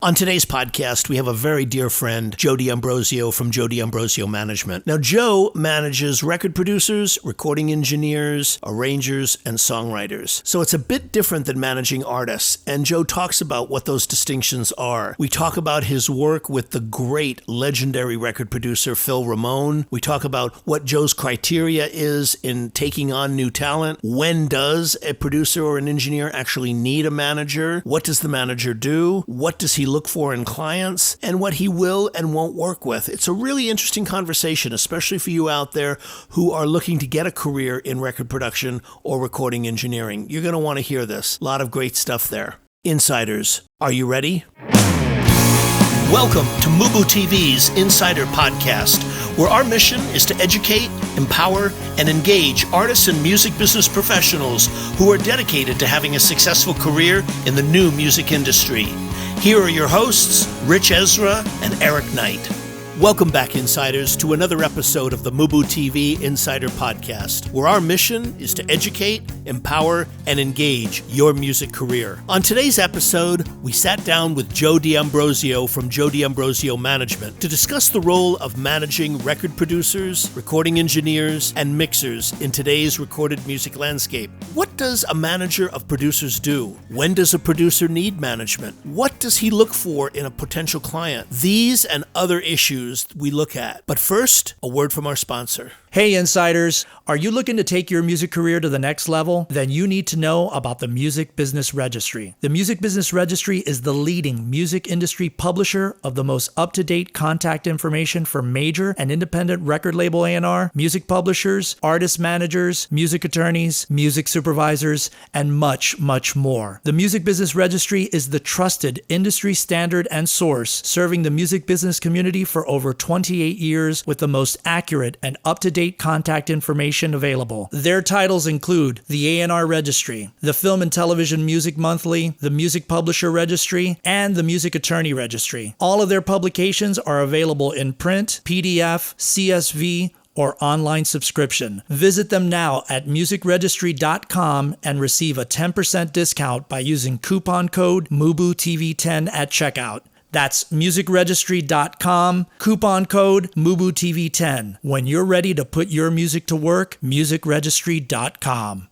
On today's podcast, we have a very dear friend, Joe D'Ambrosio from Joe D'Ambrosio Management. Now, Joe manages record producers, recording engineers, arrangers, and songwriters. So it's a bit different than managing artists, and Joe talks about what those distinctions are. We talk about his work with the great, legendary record producer Phil Ramone. We talk about what Joe's criteria is in taking on new talent. When does a producer or an engineer actually need a manager? What does the manager do? What does he look for in clients, and what he will and won't work with. It's a really interesting conversation, especially for you out there who are looking to get a career in record production or recording engineering. You're going to want to hear this. A lot of great stuff there. Insiders, are you ready? Welcome to MUBUTV's Insider Podcast, where our mission is to educate, empower, and engage artists and music business professionals who are dedicated to having a successful career in the new music industry. Here are your hosts, Rich Ezra and Eric Knight. Welcome back, Insiders, to another episode of the MUBUTV Insider Podcast, where our mission is to educate, empower, and engage your music career. On today's episode, we sat down with Joe D'Ambrosio from Joe D'Ambrosio Management to discuss the role of managing record producers, recording engineers, and mixers in today's recorded music landscape. What does a manager of producers do? When does a producer need management? What does he look for in a potential client? These and other issues we look at. But first, a word from our sponsor. Hey Insiders, are you looking to take your music career to the next level? Then you need to know about the Music Business Registry. The Music Business Registry is the leading music industry publisher of the most up-to-date contact information for major and independent record label A&R, music publishers, artist managers, music attorneys, music supervisors, and much, much more. The Music Business Registry is the trusted industry standard and source serving the music business community for over 28 years with the most accurate and up-to-date contact information available. Their titles include the A&R Registry, the Film and Television Music Monthly, the Music Publisher Registry, and the Music Attorney Registry. All of their publications are available in print, PDF, CSV, or online subscription. Visit them now at musicregistry.com and receive a 10% discount by using coupon code MUBUTV10 at checkout. That's musicregistry.com, coupon code MUBUTV10. When you're ready to put your music to work, musicregistry.com.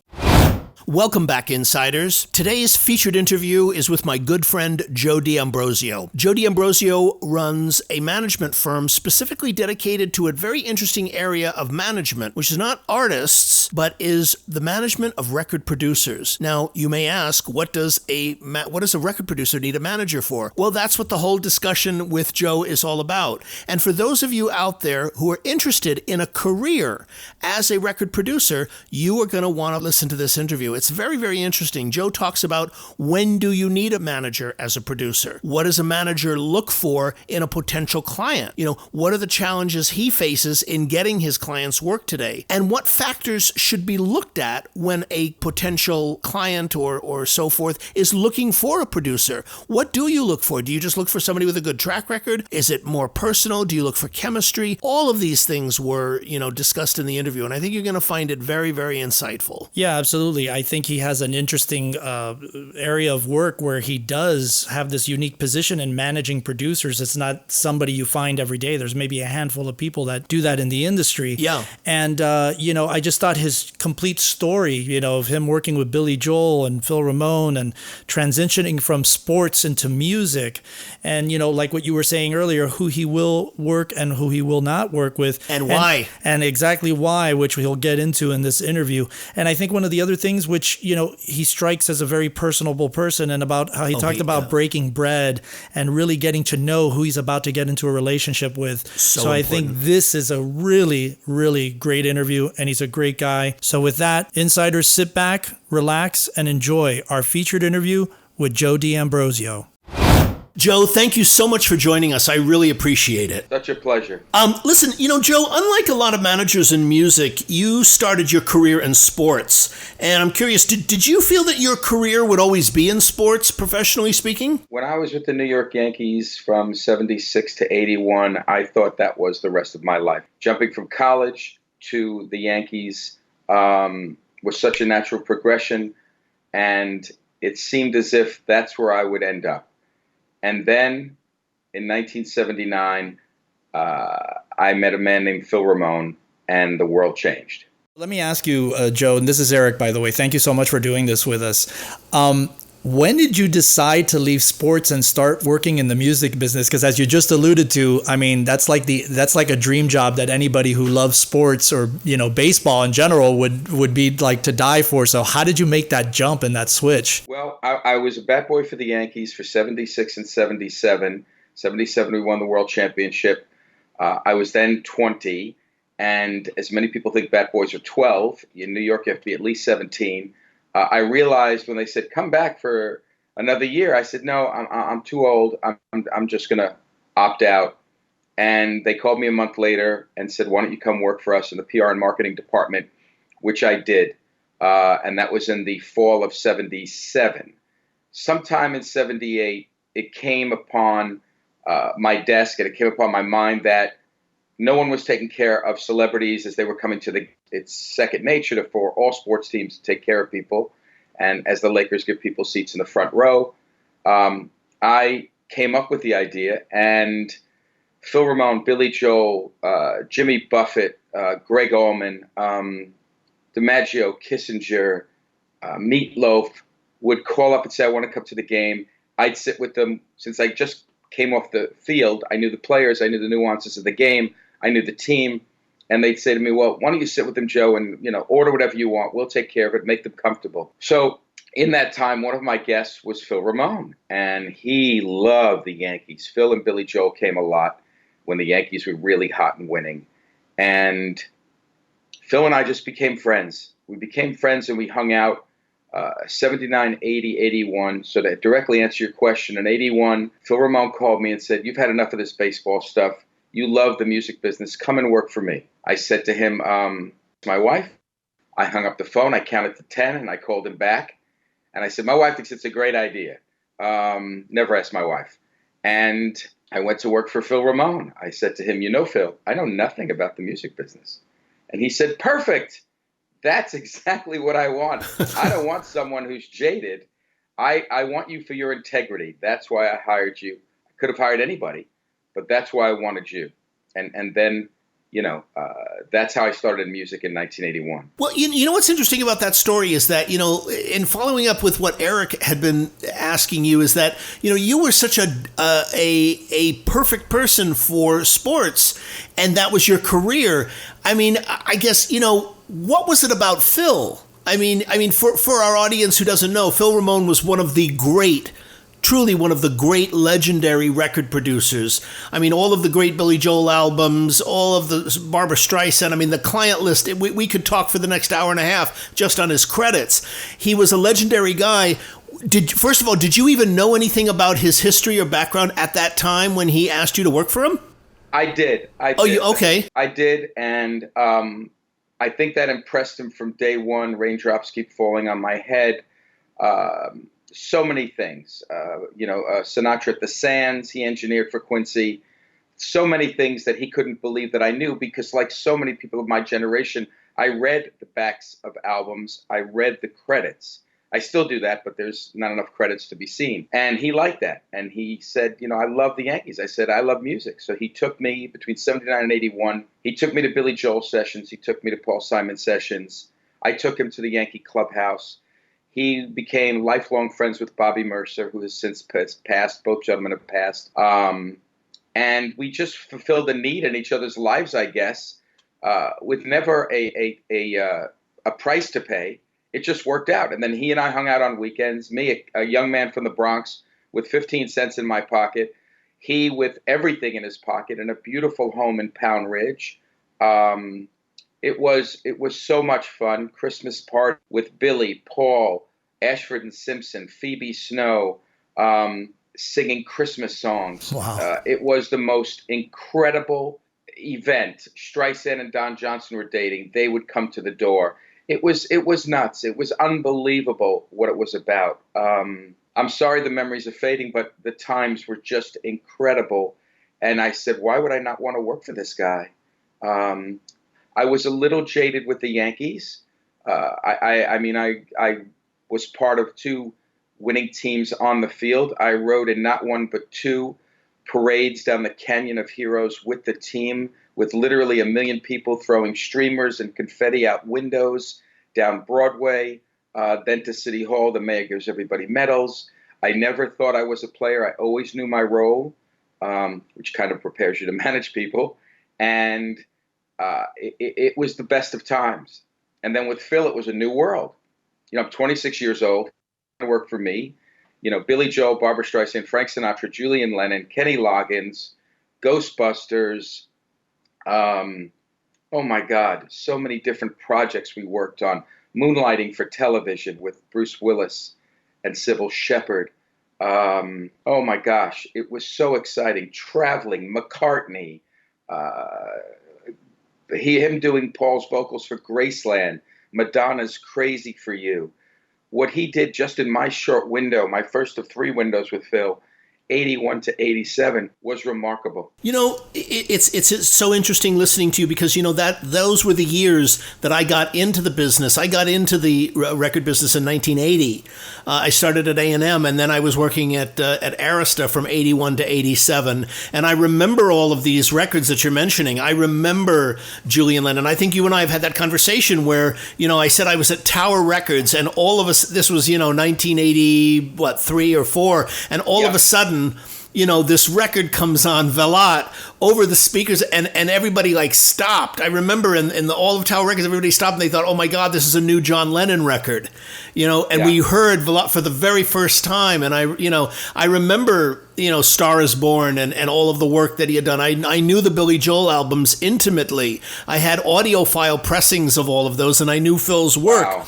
Welcome back, Insiders. Today's featured interview is with my good friend, Joe D'Ambrosio. Joe D'Ambrosio runs a management firm specifically dedicated to a very interesting area of management, which is not artists, but is the management of record producers. Now, you may ask, what does a record producer need a manager for? Well, that's what the whole discussion with Joe is all about. And for those of you out there who are interested in a career as a record producer, you are going to want to listen to this interview. It's very, very interesting. Joe talks about when do you need a manager as a producer? What does a manager look for in a potential client? What are the challenges he faces in getting his clients work today? And what factors should be looked at when a potential client or so forth is looking for a producer? What do you look for? Do you just look for somebody with a good track record? Is it more personal? Do you look for chemistry? All of these things were, discussed in the interview, and I think you're going to find it very, very insightful. Yeah, absolutely. I think he has an interesting area of work where he does have this unique position in managing producers. It's not somebody you find every day. There's maybe a handful of people that do that in the industry. Yeah. And, I just thought his complete story, of him working with Billy Joel and Phil Ramone and transitioning from sports into music and, like what you were saying earlier, who he will work and who he will not work with. And why. And exactly why, which we'll get into in this interview. And I think one of the other things which, he strikes as a very personable person, and about how he talked about breaking bread and really getting to know who he's about to get into a relationship with. So I think this is a really, really great interview, and he's a great guy. So with that, Insiders, sit back, relax, and enjoy our featured interview with Joe D'Ambrosio. Joe, thank you so much for joining us. I really appreciate it. Such a pleasure. Listen, Joe, unlike a lot of managers in music, you started your career in sports. And I'm curious, did you feel that your career would always be in sports, professionally speaking? When I was with the New York Yankees from 76 to 81, I thought that was the rest of my life. Jumping from college to the Yankees was such a natural progression, and it seemed as if that's where I would end up. And then in 1979, I met a man named Phil Ramone, and the world changed. Let me ask you, Joe, and this is Eric, by the way. Thank you so much for doing this with us. When did you decide to leave sports and start working in the music business? Because as you just alluded to, I mean, that's like a dream job that anybody who loves sports or, baseball in general would be like to die for. So how did you make that jump and that switch? Well, I was a bat boy for the Yankees for 76 and 77. 77, we won the World Championship. I was then 20. And as many people think bat boys are 12, in New York you have to be at least 17. I realized when they said, come back for another year, I said, no, I'm too old. I'm just going to opt out. And they called me a month later and said, why don't you come work for us in the PR and marketing department, which I did. And that was in the fall of 77. Sometime in 78, it came upon my desk and it came upon my mind that no one was taking care of celebrities as they were coming to it's second nature for all sports teams to take care of people. And as the Lakers give people seats in the front row, I came up with the idea, and Phil Ramone, Billy Joel, Jimmy Buffett, Greg Allman, DiMaggio, Kissinger, Meatloaf would call up and say, I want to come to the game. I'd sit with them. Since I just came off the field, I knew the players, I knew the nuances of the game, I knew the team, and they'd say to me, well, why don't you sit with them, Joe, and order whatever you want. We'll take care of it, make them comfortable. So in that time, one of my guests was Phil Ramone, and he loved the Yankees. Phil and Billy Joel came a lot when the Yankees were really hot and winning. And Phil and I just became friends. We became friends and we hung out 79, 80, 81. So to directly answer your question, in 81, Phil Ramone called me and said, you've had enough of this baseball stuff. You love the music business. Come and work for me. I said to him, my wife. I hung up the phone. I counted to 10 and I called him back. And I said, my wife thinks it's a great idea. Never asked my wife. And I went to work for Phil Ramone. I said to him, Phil, I know nothing about the music business. And he said, perfect. That's exactly what I want. I don't want someone who's jaded. I want you for your integrity. That's why I hired you. I could have hired anybody, but that's why I wanted you. And then, that's how I started in music in 1981. Well, you know what's interesting about that story is that, in following up with what Eric had been asking you, is that, you were such a perfect person for sports, and that was your career. I mean, I guess, what was it about Phil? I mean, for our audience who doesn't know, Phil Ramone was truly one of the great legendary record producers. I mean, all of the great Billy Joel albums, all of the Barbra Streisand. I mean, the client list, we could talk for the next hour and a half just on his credits. He was a legendary guy. First of all, did you even know anything about his history or background at that time when he asked you to work for him? I did. Okay. I did, and I think that impressed him from day one. Raindrops Keep Falling on My Head. So many things, Sinatra at the Sands, he engineered for Quincy. So many things that he couldn't believe that I knew, because like so many people of my generation, I read the backs of albums. I read the credits. I still do that, but there's not enough credits to be seen. And he liked that. And he said, I love the Yankees. I said, I love music. So he took me between 79 and 81. He took me to Billy Joel sessions. He took me to Paul Simon sessions. I took him to the Yankee clubhouse. He became lifelong friends with Bobby Mercer, who has since passed. Both gentlemen have passed. And we just fulfilled a need in each other's lives, I guess, with never a price to pay. It just worked out. And then he and I hung out on weekends, me, a young man from the Bronx with 15 cents in my pocket, he with everything in his pocket, in a beautiful home in Pound Ridge. It was so much fun. Christmas party with Billy, Paul, Ashford and Simpson, Phoebe Snow, singing Christmas songs. Wow. It was the most incredible event. Streisand and Don Johnson were dating. They would come to the door. It was nuts. It was unbelievable what it was about. I'm sorry the memories are fading, but the times were just incredible. And I said, why would I not want to work for this guy? I was a little jaded with the Yankees. I was part of two winning teams on the field. I rode in not one but two parades down the Canyon of Heroes with the team, with literally 1 million people throwing streamers and confetti out windows down Broadway, then to City Hall. The mayor gives everybody medals. I never thought I was a player. I always knew my role, which kind of prepares you to manage people. And it was the best of times. And then with Phil, it was a new world. I'm 26 years old. It worked for me. Billy Joel, Barbra Streisand, Frank Sinatra, Julian Lennon, Kenny Loggins, Ghostbusters. Oh my God, so many different projects we worked on. Moonlighting for television with Bruce Willis and Sybil Shepherd. Oh my gosh, it was so exciting. Traveling, McCartney, him doing Paul's vocals for Graceland, Madonna's Crazy for You. What he did just in my short window, my first of 3 windows with Phil, 81 to 87, was remarkable. It's so interesting listening to you because, that those were the years that I got into the business. I got into the record business in 1980. I started at A&M, and then I was working at Arista from 81 to 87. And I remember all of these records that you're mentioning. I remember Julian Lennon. I think you and I have had that conversation where, I said I was at Tower Records, and all of us, this was, 1980, 3 or 4, and all of a sudden, this record comes on Velat over the speakers, and everybody stopped. I remember in the all of Tower Records, everybody stopped and they thought, oh my God, this is a new John Lennon record, and we heard Velat for the very first time. And I remember, Star is Born and all of the work that he had done. I knew the Billy Joel albums intimately. I had audiophile pressings of all of those, and I knew Phil's work. Wow.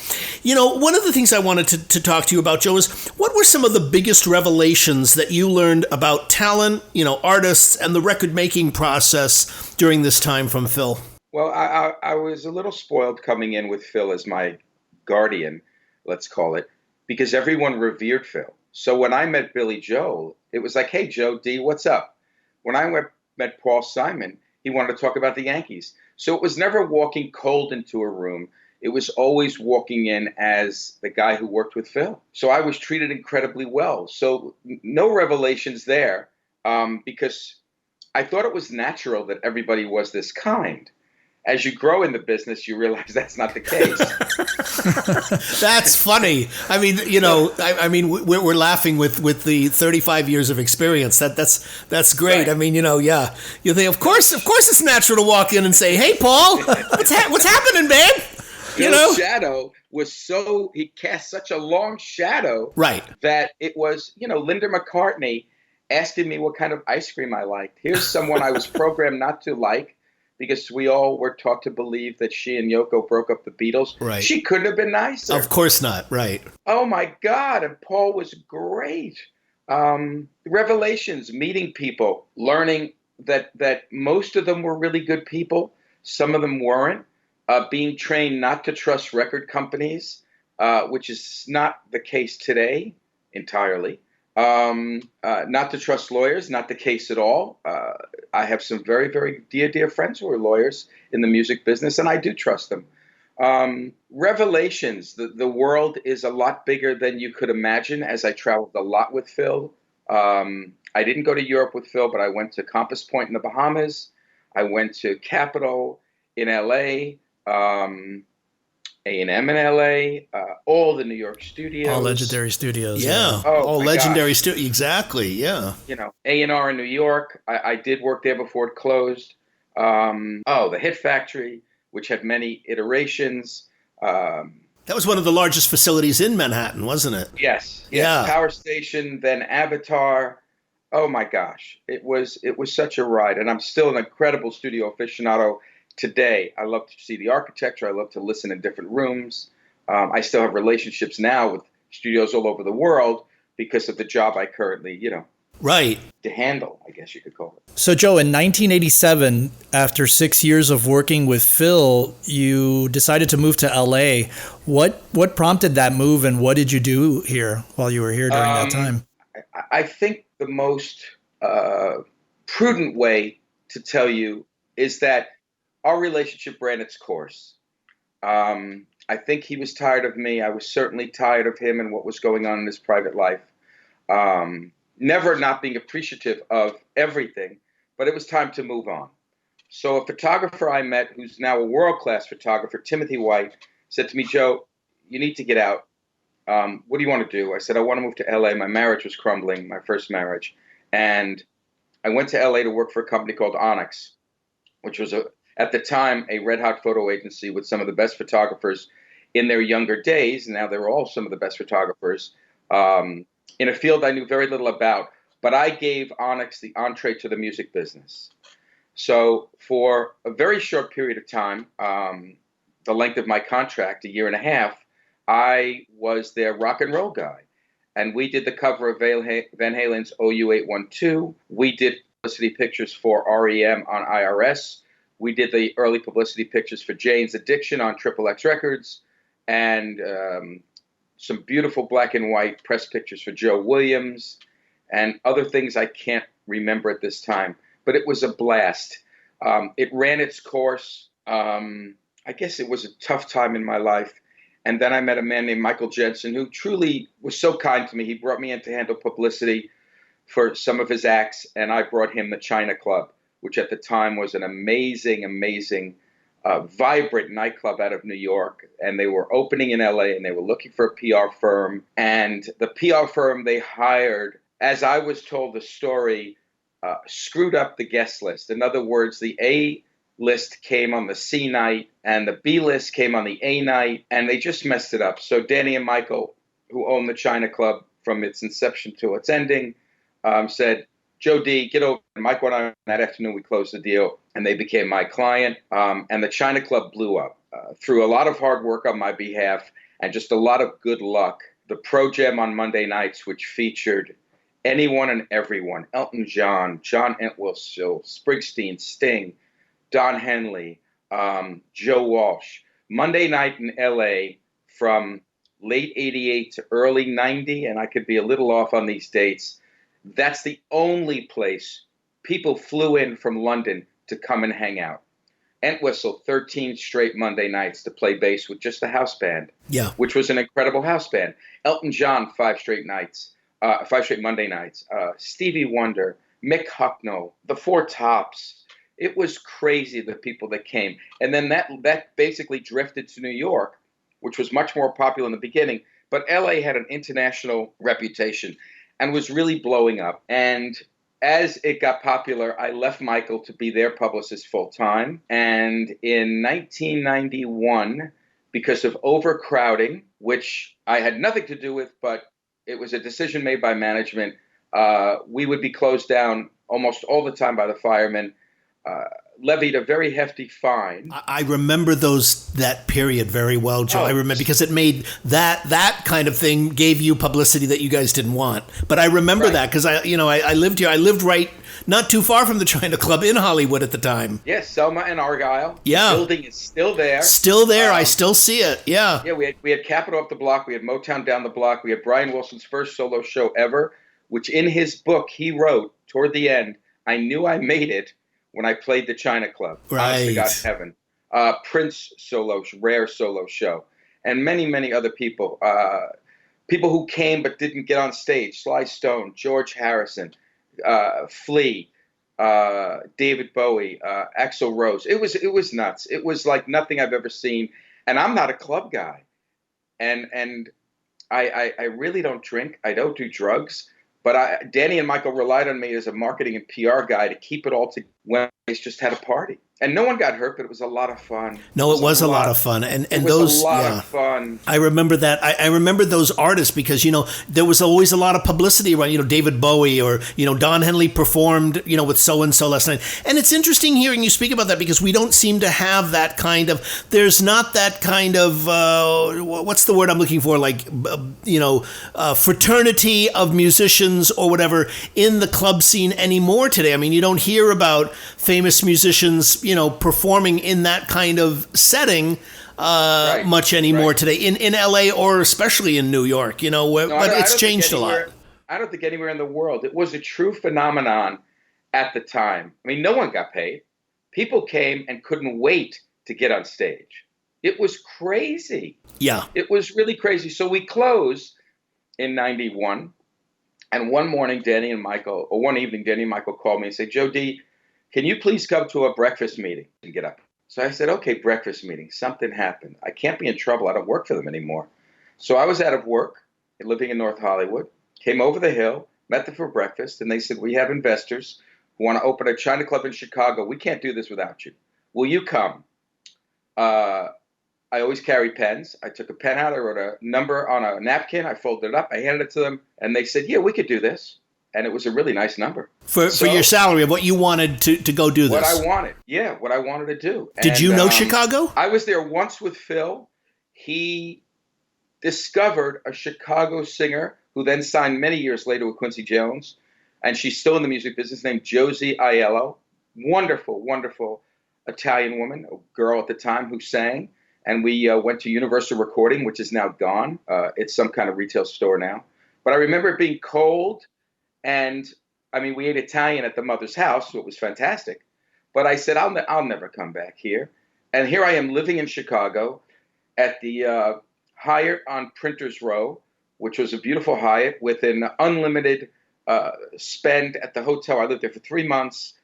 One of the things I wanted to talk to you about, Joe, is what were some of the biggest revelations that you learned about talent, artists, and the record-making process during this time from Phil? Well, I was a little spoiled coming in with Phil as my guardian, let's call it, because everyone revered Phil. So when I met Billy Joel, it was like, hey, Joe D, what's up? When I met Paul Simon, he wanted to talk about the Yankees. So it was never walking cold into a room. It was always walking in as the guy who worked with Phil. So I was treated incredibly well. So no revelations there, because I thought it was natural that everybody was this kind. As you grow in the business, you realize that's not the case. That's funny. I mean, we're laughing with the 35 years of experience. That's great. Right. I mean, yeah. You think, of course, it's natural to walk in and say, "Hey, Paul, what's happening, babe?" Phil's shadow was he cast such a long shadow, right, that it was, Linda McCartney asking me what kind of ice cream I liked. Here's someone I was programmed not to like, because we all were taught to believe that she and Yoko broke up the Beatles. Right. She couldn't have been nicer. Of course not. Right. Oh my God. And Paul was great. Revelations, meeting people, learning that most of them were really good people. Some of them weren't. Being trained not to trust record companies, which is not the case today entirely. Not to trust lawyers, not the case at all. I have some very, very dear friends who are lawyers in the music business, and I do trust them. Revelations, the world is a lot bigger than you could imagine, as I traveled a lot with Phil. I didn't go to Europe with Phil, but I went to Compass Point in the Bahamas. I went to Capitol in L.A., A&M in L.A., all the New York studios. All legendary studios. Yeah. All legendary studios. Exactly. Yeah. A&R in New York. I did work there before it closed. The Hit Factory, which had many iterations. That was one of the largest facilities in Manhattan, wasn't it? Yes. Yeah. Power Station, then Avatar. Oh my gosh. It was such a ride. And I'm still an incredible studio aficionado today. I love to see the architecture. I love to listen in different rooms. I still have relationships now with studios all over the world because of the job I currently, right, to handle, I guess you could call it. So, Joe, in 1987, after 6 years of working with Phil, you decided to move to LA. What prompted that move, and what did you do here while you were here during that time? I think the most prudent way to tell you is that our relationship ran its course. I think he was tired of me. I was certainly tired of him and what was going on in his private life. Never not being appreciative of everything, but it was time to move on. So a photographer I met, who's now a world-class photographer, Timothy White, said to me, Joe, you need to get out. What do you want to do? I said, I want to move to LA. My marriage was crumbling, my first marriage. And I went to LA to work for a company called Onyx, which was, at the time, a red-hot photo agency with some of the best photographers in their younger days. Now they're all some of the best photographers in a field I knew very little about. But I gave Onyx the entree to the music business. So for a very short period of time, the length of my contract, 1.5 years, I was their rock and roll guy. And we did the cover of Van Halen's OU812. We did publicity pictures for REM on IRS. We did the early publicity pictures for Jane's Addiction on Triple X Records. And some beautiful black and white press pictures for Joe Williams and other things I can't remember at this time. But it was a blast. It ran its course. I guess it was a tough time in my life. And then I met a man named Michael Jensen, who truly was so kind to me. He brought me in to handle publicity for some of his acts, and I brought him the China Club, which at the time was an amazing, amazing, vibrant nightclub out of New York. And they were opening in LA, and they were looking for a PR firm. And the PR firm they hired, as I was told the story, screwed up the guest list. In other words, the A list came on the C night and the B list came on the A night, and they just messed it up. So Danny and Michael, who owned the China Club from its inception to its ending, said, Joe D, get over. And Michael and I, that afternoon, we closed the deal, and they became my client. And the China Club blew up through a lot of hard work on my behalf and just a lot of good luck. The Pro Jam on Monday nights, which featured anyone and everyone, Elton John, John Entwistle, Springsteen, Sting, Don Henley, Joe Walsh. Monday night in LA from late 88 to early 90, and I could be a little off on these dates. That's the only place people flew in from London to come and hang out. Entwistle, 13 straight Monday nights to play bass with just a house band, which was an incredible house band. Elton John, 5 straight Monday nights. Stevie Wonder, Mick Hucknall, the Four Tops. It was crazy, the people that came. And then that basically drifted to New York, which was much more popular in the beginning. But LA had an international reputation and was really blowing up. And as it got popular, I left Michael to be their publicist full time. And in 1991, because of overcrowding, which I had nothing to do with, but it was a decision made by management, we would be closed down almost all the time by the firemen. Levied a very hefty fine. I remember that period very well, Joe. I remember because it made that kind of thing gave you publicity that you guys didn't want. But I remember that because I lived here. I lived right not too far from the China Club in Hollywood at the time. Yes, Selma and Argyle. Yeah, the building is still there. Still there. I still see it. Yeah. Yeah, we had Capitol up the block. We had Motown down the block. We had Brian Wilson's first solo show ever, which in his book he wrote toward the end, I knew I made it when I played the China Club. Right. Honest to God in heaven. Prince rare solo show. And many, many other people. People who came but didn't get on stage. Sly Stone, George Harrison, Flea, David Bowie, Axl Rose. It was nuts. It was like nothing I've ever seen. And I'm not a club guy. And I really don't drink. I don't do drugs. But Danny and Michael relied on me as a marketing and PR guy to keep it all together when they just had a party. And no one got hurt, but it was a lot of fun. No, it was a lot of fun. And it was those, a lot of fun. I remember that. I remember those artists because, there was always a lot of publicity around, David Bowie or, Don Henley performed, with so-and-so last night. And it's interesting hearing you speak about that because we don't seem to have that kind of, there's not that kind of, what's the word I'm looking for? Like, fraternity of musicians or whatever in the club scene anymore today. I mean, you don't hear about famous musicians, performing in that kind of setting much anymore today in LA or especially in New York, but it's changed a lot. I don't think anywhere in the world. It was a true phenomenon at the time. I mean, no one got paid. People came and couldn't wait to get on stage. It was crazy. Yeah. It was really crazy. So we closed in 91. And one evening, Danny and Michael called me and said, Joe D, can you please come to a breakfast meeting and get up? So I said, okay, breakfast meeting. Something happened. I can't be in trouble. I don't work for them anymore. So I was out of work, living in North Hollywood, came over the hill, met them for breakfast, and they said, we have investors who want to open a China club in Chicago. We can't do this without you. Will you come? I always carry pens. I took a pen out. I wrote a number on a napkin. I folded it up. I handed it to them, and they said, yeah, we could do this. And it was a really nice number. For your salary of what you wanted to go do this. What I wanted. Yeah, what I wanted to do. Did you know Chicago? I was there once with Phil. He discovered a Chicago singer who then signed many years later with Quincy Jones. And she's still in the music business, named Josie Aiello. Wonderful, wonderful Italian woman, a girl at the time who sang. And we went to Universal Recording, which is now gone. It's some kind of retail store now. But I remember it being cold. And, I mean, we ate Italian at the mother's house, so it was fantastic. But I said, I'll never come back here. And here I am living in Chicago at the Hyatt on Printers Row, which was a beautiful Hyatt with an unlimited spend at the hotel. I lived there for 3 months.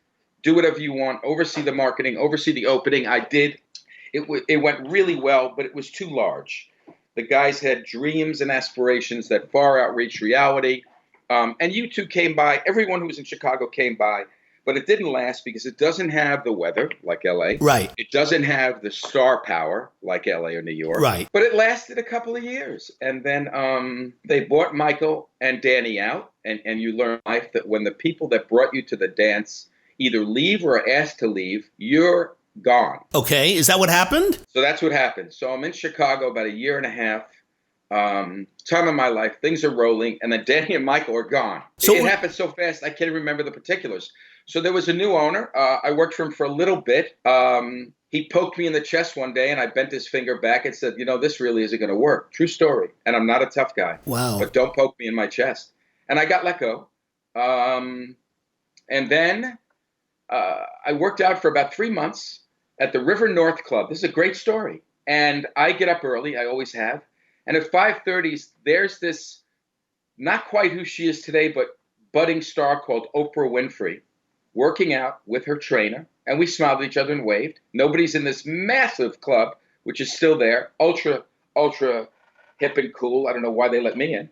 Do whatever you want, oversee the marketing, oversee the opening. I did. It went really well, but it was too large. The guys had dreams and aspirations that far outreached reality. And you two came by. Everyone who was in Chicago came by. But it didn't last because it doesn't have the weather like L.A. Right. It doesn't have the star power like L.A. or New York. Right. But it lasted a couple of years. And then they bought Michael and Danny out. And you learn in life that when the people that brought you to the dance either leave or are asked to leave, you're gone. Okay. Is that what happened? So that's what happened. So I'm in Chicago about a year and a half. Time of my life, things are rolling, and then Danny and Michael are gone. So it happened so fast, I can't remember the particulars. So there was a new owner. I worked for him for a little bit. He poked me in the chest one day, and I bent his finger back and said, this really isn't going to work. True story. And I'm not a tough guy. Wow. But don't poke me in my chest. And I got let go. And then I worked out for about 3 months at the River North Club. This is a great story. And I get up early. I always have. And at 5:30, there's this, not quite who she is today, but budding star called Oprah Winfrey, working out with her trainer. And we smiled at each other and waved. Nobody's in this massive club, which is still there, ultra, ultra hip and cool. I don't know why they let me in.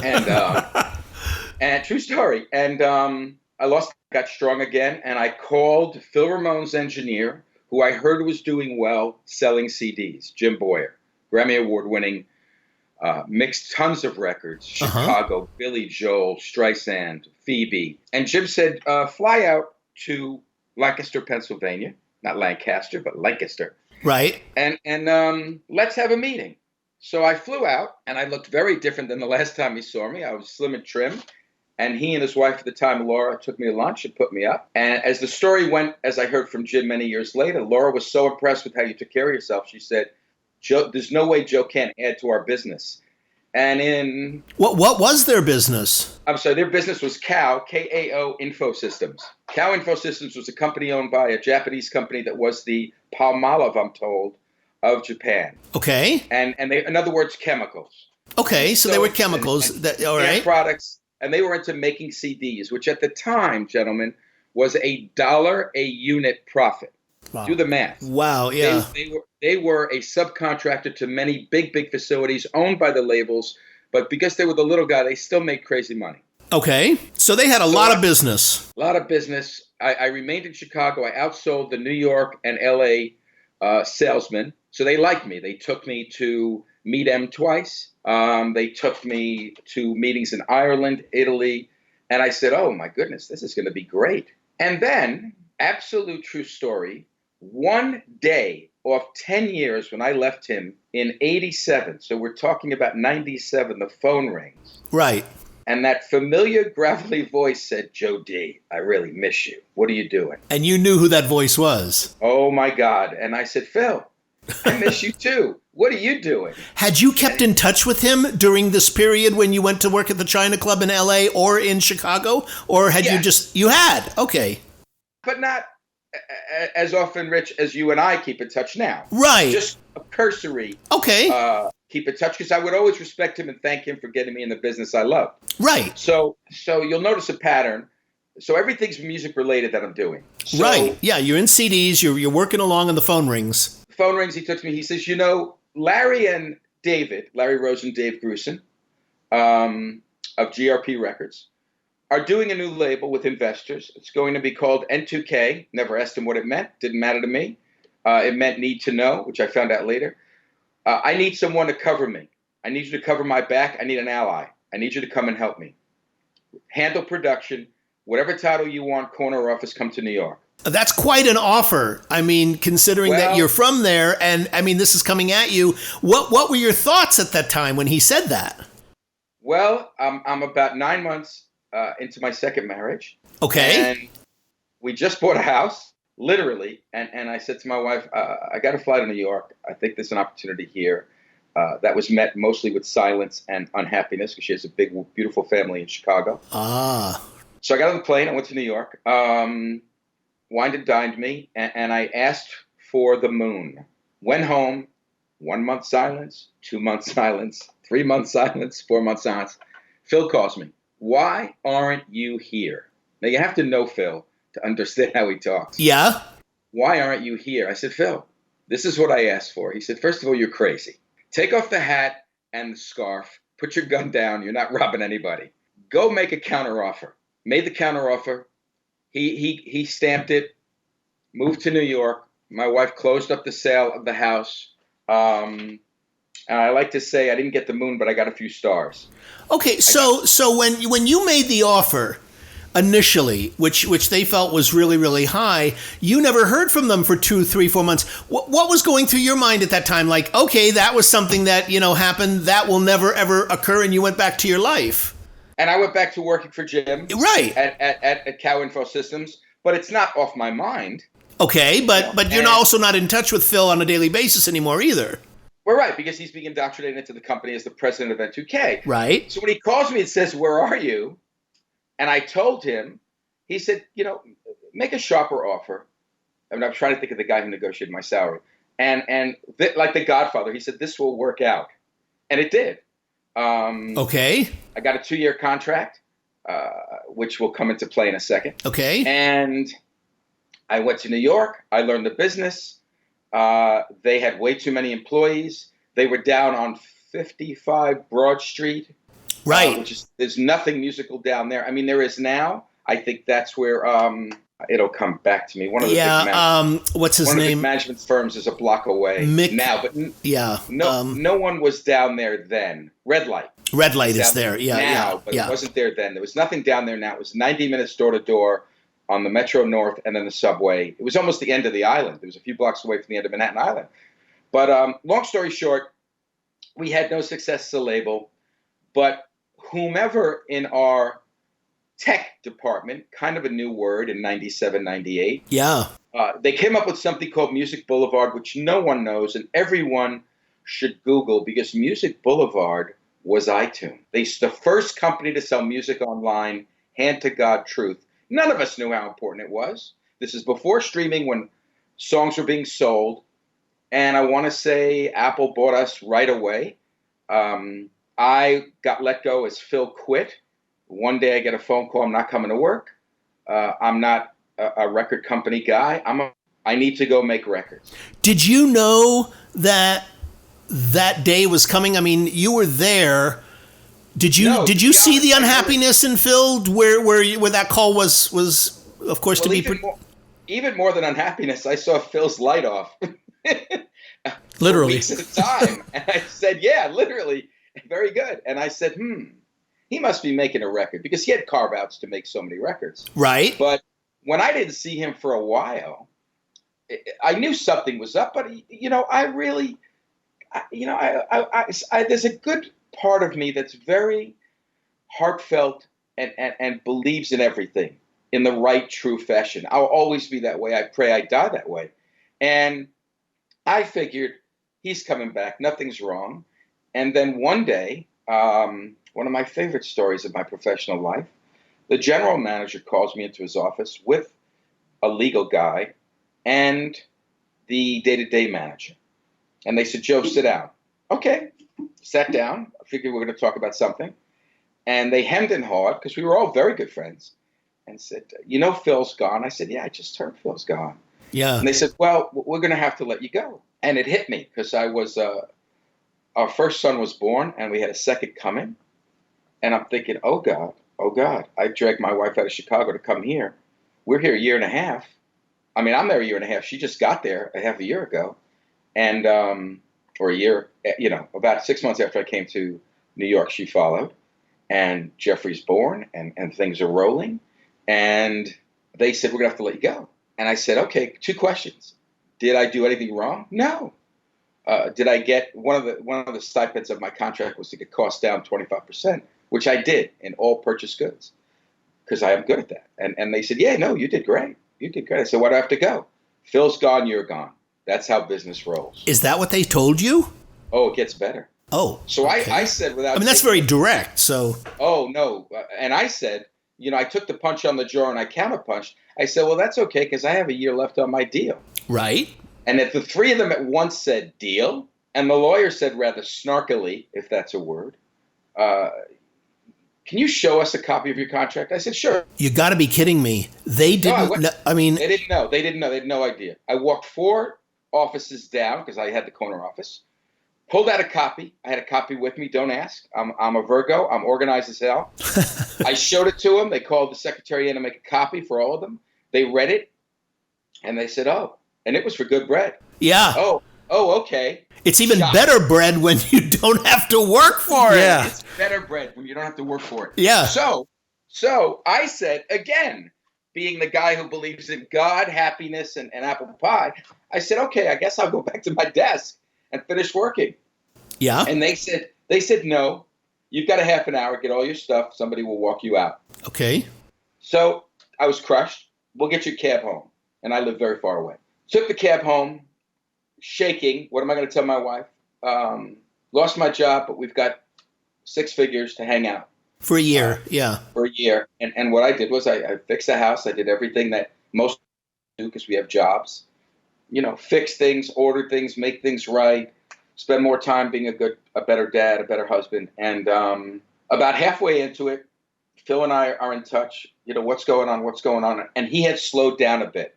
And true story. And I got strong again. And I called Phil Ramone's engineer, who I heard was doing well selling CDs, Jim Boyer, Grammy Award-winning. Mixed tons of records, Chicago, Billy Joel, Streisand, Phoebe. And Jim said, fly out to Lancaster, Pennsylvania. Not Lancaster, but Lancaster. Right. And let's have a meeting. So I flew out, and I looked very different than the last time he saw me. I was slim and trim. And he and his wife at the time, Laura, took me to lunch and put me up. And as the story went, as I heard from Jim many years later, Laura was so impressed with how you took care of yourself. She said, Joe, there's no way Joe can't add to our business. And what was their business? I'm sorry, their business was KAO, K-A-O Infosystems. KAO Infosystems was a company owned by a Japanese company that was the Palmolive, I'm told, of Japan. Okay. And they, in other words, chemicals. Okay, so they were chemicals. All right. Products, and they were into making CDs, which at the time, gentlemen, was $1 a unit profit. Wow. Do the math. Wow, yeah. They were a subcontractor to many big facilities owned by the labels, but because they were the little guy, they still made crazy money. Okay, so they had a lot of business. A lot of business. I remained in Chicago. I outsold the New York and L.A. Salesmen, so they liked me. They took me to meet M twice. They took me to meetings in Ireland, Italy, and I said, oh, my goodness, this is going to be great. And then, absolute true story, one day off 10 years when I left him in 87, so we're talking about 97, the phone rings. Right. And that familiar gravelly voice said, Joe D, I really miss you. What are you doing? And you knew who that voice was. Oh, my God. And I said, Phil, I miss you too. What are you doing? Had you kept in touch with him during this period when you went to work at the China Club in LA or in Chicago? Or had you had? Okay. But not as often, Rich, as you and I keep in touch now. Right. Just a cursory Okay. keep in touch, because I would always respect him and thank him for getting me in the business I love. Right. So you'll notice a pattern. So everything's music related that I'm doing. So Right. Yeah, you're in CDs, you're working along and the phone rings. the phone rings, he took me, he says, Larry Rose and Dave Grusin, of GRP Records, are doing a new label with investors. It's going to be called N2K. Never asked him what it meant. Didn't matter to me. It meant Need to Know, which I found out later. I need someone to cover me. I need you to cover my back. I need an ally. I need you to come and help me. Handle production. Whatever title you want, corner office, come to New York. That's quite an offer. I mean, considering that you're from there, and I mean, this is coming at you. What were your thoughts at that time when he said that? Well, I'm about 9 months into my second marriage. Okay. And we just bought a house, literally. And I said to my wife, I got to fly to New York. I think there's an opportunity here. That was met mostly with silence and unhappiness, because she has a big, beautiful family in Chicago. Ah. So I got on the plane. I went to New York. Wined and dined me. And I asked for the moon. Went home. 1 month silence. 2 months silence. 3 months silence. 4 months silence. Phil calls me. Why aren't you here? Now, you have to know Phil to understand how he talks. Yeah. Why aren't you here? I said, Phil, this is what I asked for. He said, first of all, you're crazy. Take off the hat and the scarf. Put your gun down. You're not robbing anybody. Go make a counteroffer. Made the counteroffer. He stamped it. Moved to New York. My wife closed up the sale of the house. And I like to say I didn't get the moon, but I got a few stars. Okay, so when you made the offer initially, which they felt was really, really high, you never heard from them for 2, 3, 4 months. What was going through your mind at that time? Like, okay, that was something that, happened. That will never, ever occur. And you went back to your life. And I went back to working for Jim. Right. At Cow Info Systems. But it's not off my mind. Okay, but you're also not in touch with Phil on a daily basis anymore either. We're right, because he's being indoctrinated into the company as the president of N2K. Right. So when he calls me and says, where are you? And I told him, he said, make a sharper offer. I mean, I'm trying to think of the guy who negotiated my salary. And like the Godfather, he said, this will work out. And it did. Okay. I got a 2-year contract, which will come into play in a second. Okay. And I went to New York. I learned the business. They had way too many employees. They were down on 55 Broad Street. Right. There's nothing musical down there. I mean, there is now. I think that's where it'll come back to me. One of the what's his name? One of the management firms is a block away now, but no one was down there then. Red Light is there. Yeah, now, but it wasn't there then. There was nothing down there now. It was 90 minutes door to door on the Metro North and then the subway. It was almost the end of the island. It was a few blocks away from the end of Manhattan Island. But long story short, we had no success as a label, but whomever in our tech department, kind of a new word in 97, 98. Yeah. They came up with something called Music Boulevard, which no one knows, and everyone should Google, because Music Boulevard was iTunes. They're the first company to sell music online, hand to God truth. None of us knew how important it was. This is before streaming, when songs were being sold. And I want to say Apple bought us right away. I got let go as Phil quit. One day I get a phone call. I'm not coming to work. I'm not a record company guy. I need to go make records. Did you know that day was coming? I mean, you were there. Did you see the unhappiness in Phil where that call was of course to be even more than unhappiness? I saw Phil's light off. Literally. Weeks at a time. And I said, yeah, literally. Very good. And I said, he must be making a record, because he had carve-outs to make so many records. Right. But when I didn't see him for a while, I knew something was up. But, there's a good part of me that's very heartfelt and believes in everything in the right, true fashion. I'll always be that way. I pray I die that way. And I figured he's coming back. Nothing's wrong. And then one day, one of my favorite stories of my professional life, the general manager calls me into his office with a legal guy and the day-to-day manager. And they said, Joe, sit down. Okay, sat down. I figured we were going to talk about something. And they hemmed and hawed, because we were all very good friends, and said, you know Phil's gone? I said, yeah, I just heard Phil's gone. Yeah. And they said, well, we're going to have to let you go. And it hit me, because our first son was born, and we had a second coming. And I'm thinking, oh, God. I dragged my wife out of Chicago to come here. We're here a year and a half. I mean, I'm there a year and a half. She just got there a half a year ago. And, or a year, about 6 months after I came to New York, she followed. And Jeffrey's born, and things are rolling. And they said, we're going to have to let you go. And I said, okay, 2 questions. Did I do anything wrong? No. Did I get one of the stipends of my contract was to get costs down 25%, which I did in all purchase goods, because I am good at that. And they said, yeah, no, you did great. You did great. I said, why do I have to go? Phil's gone, you're gone. That's how business rolls. Is that what they told you? Oh, it gets better. Oh. So okay. I said without. I mean, that's very direct. So. Oh no, and I said, I took the punch on the jaw and I counterpunched. I said, well, that's okay, because I have a year left on my deal. Right. And if the 3 of them at once said deal, and the lawyer said rather snarkily, if that's a word, can you show us a copy of your contract? I said, sure. You got to be kidding me. They didn't. I mean, they didn't know. They didn't know. They had no idea. I walked 4 offices down, because I had the corner office. Pulled out a copy. I had a copy with me. Don't ask. I'm a Virgo. I'm organized as hell. I showed it to them. They called the secretary in to make a copy for all of them. They read it, and they said, oh. And it was for good bread. Yeah. Oh, okay. It's even better bread when you don't have to work for it. Yeah. It's better bread when you don't have to work for it. Yeah. So I said, again, being the guy who believes in God, happiness, and apple pie, I said, okay, I guess I'll go back to my desk and finish working. Yeah. And they said, no, you've got a half an hour, get all your stuff. Somebody will walk you out. Okay. So I was crushed. We'll get your cab home. And I live very far away. Took the cab home, shaking. What am I going to tell my wife? Lost my job, but we've got 6 figures to hang out. For a year, yeah. For a year. And what I did was I fixed the house. I did everything that most do, because we have jobs. Fix things, order things, make things right, spend more time being a better dad, a better husband. And about halfway into it, Phil and I are in touch. What's going on? And he had slowed down a bit.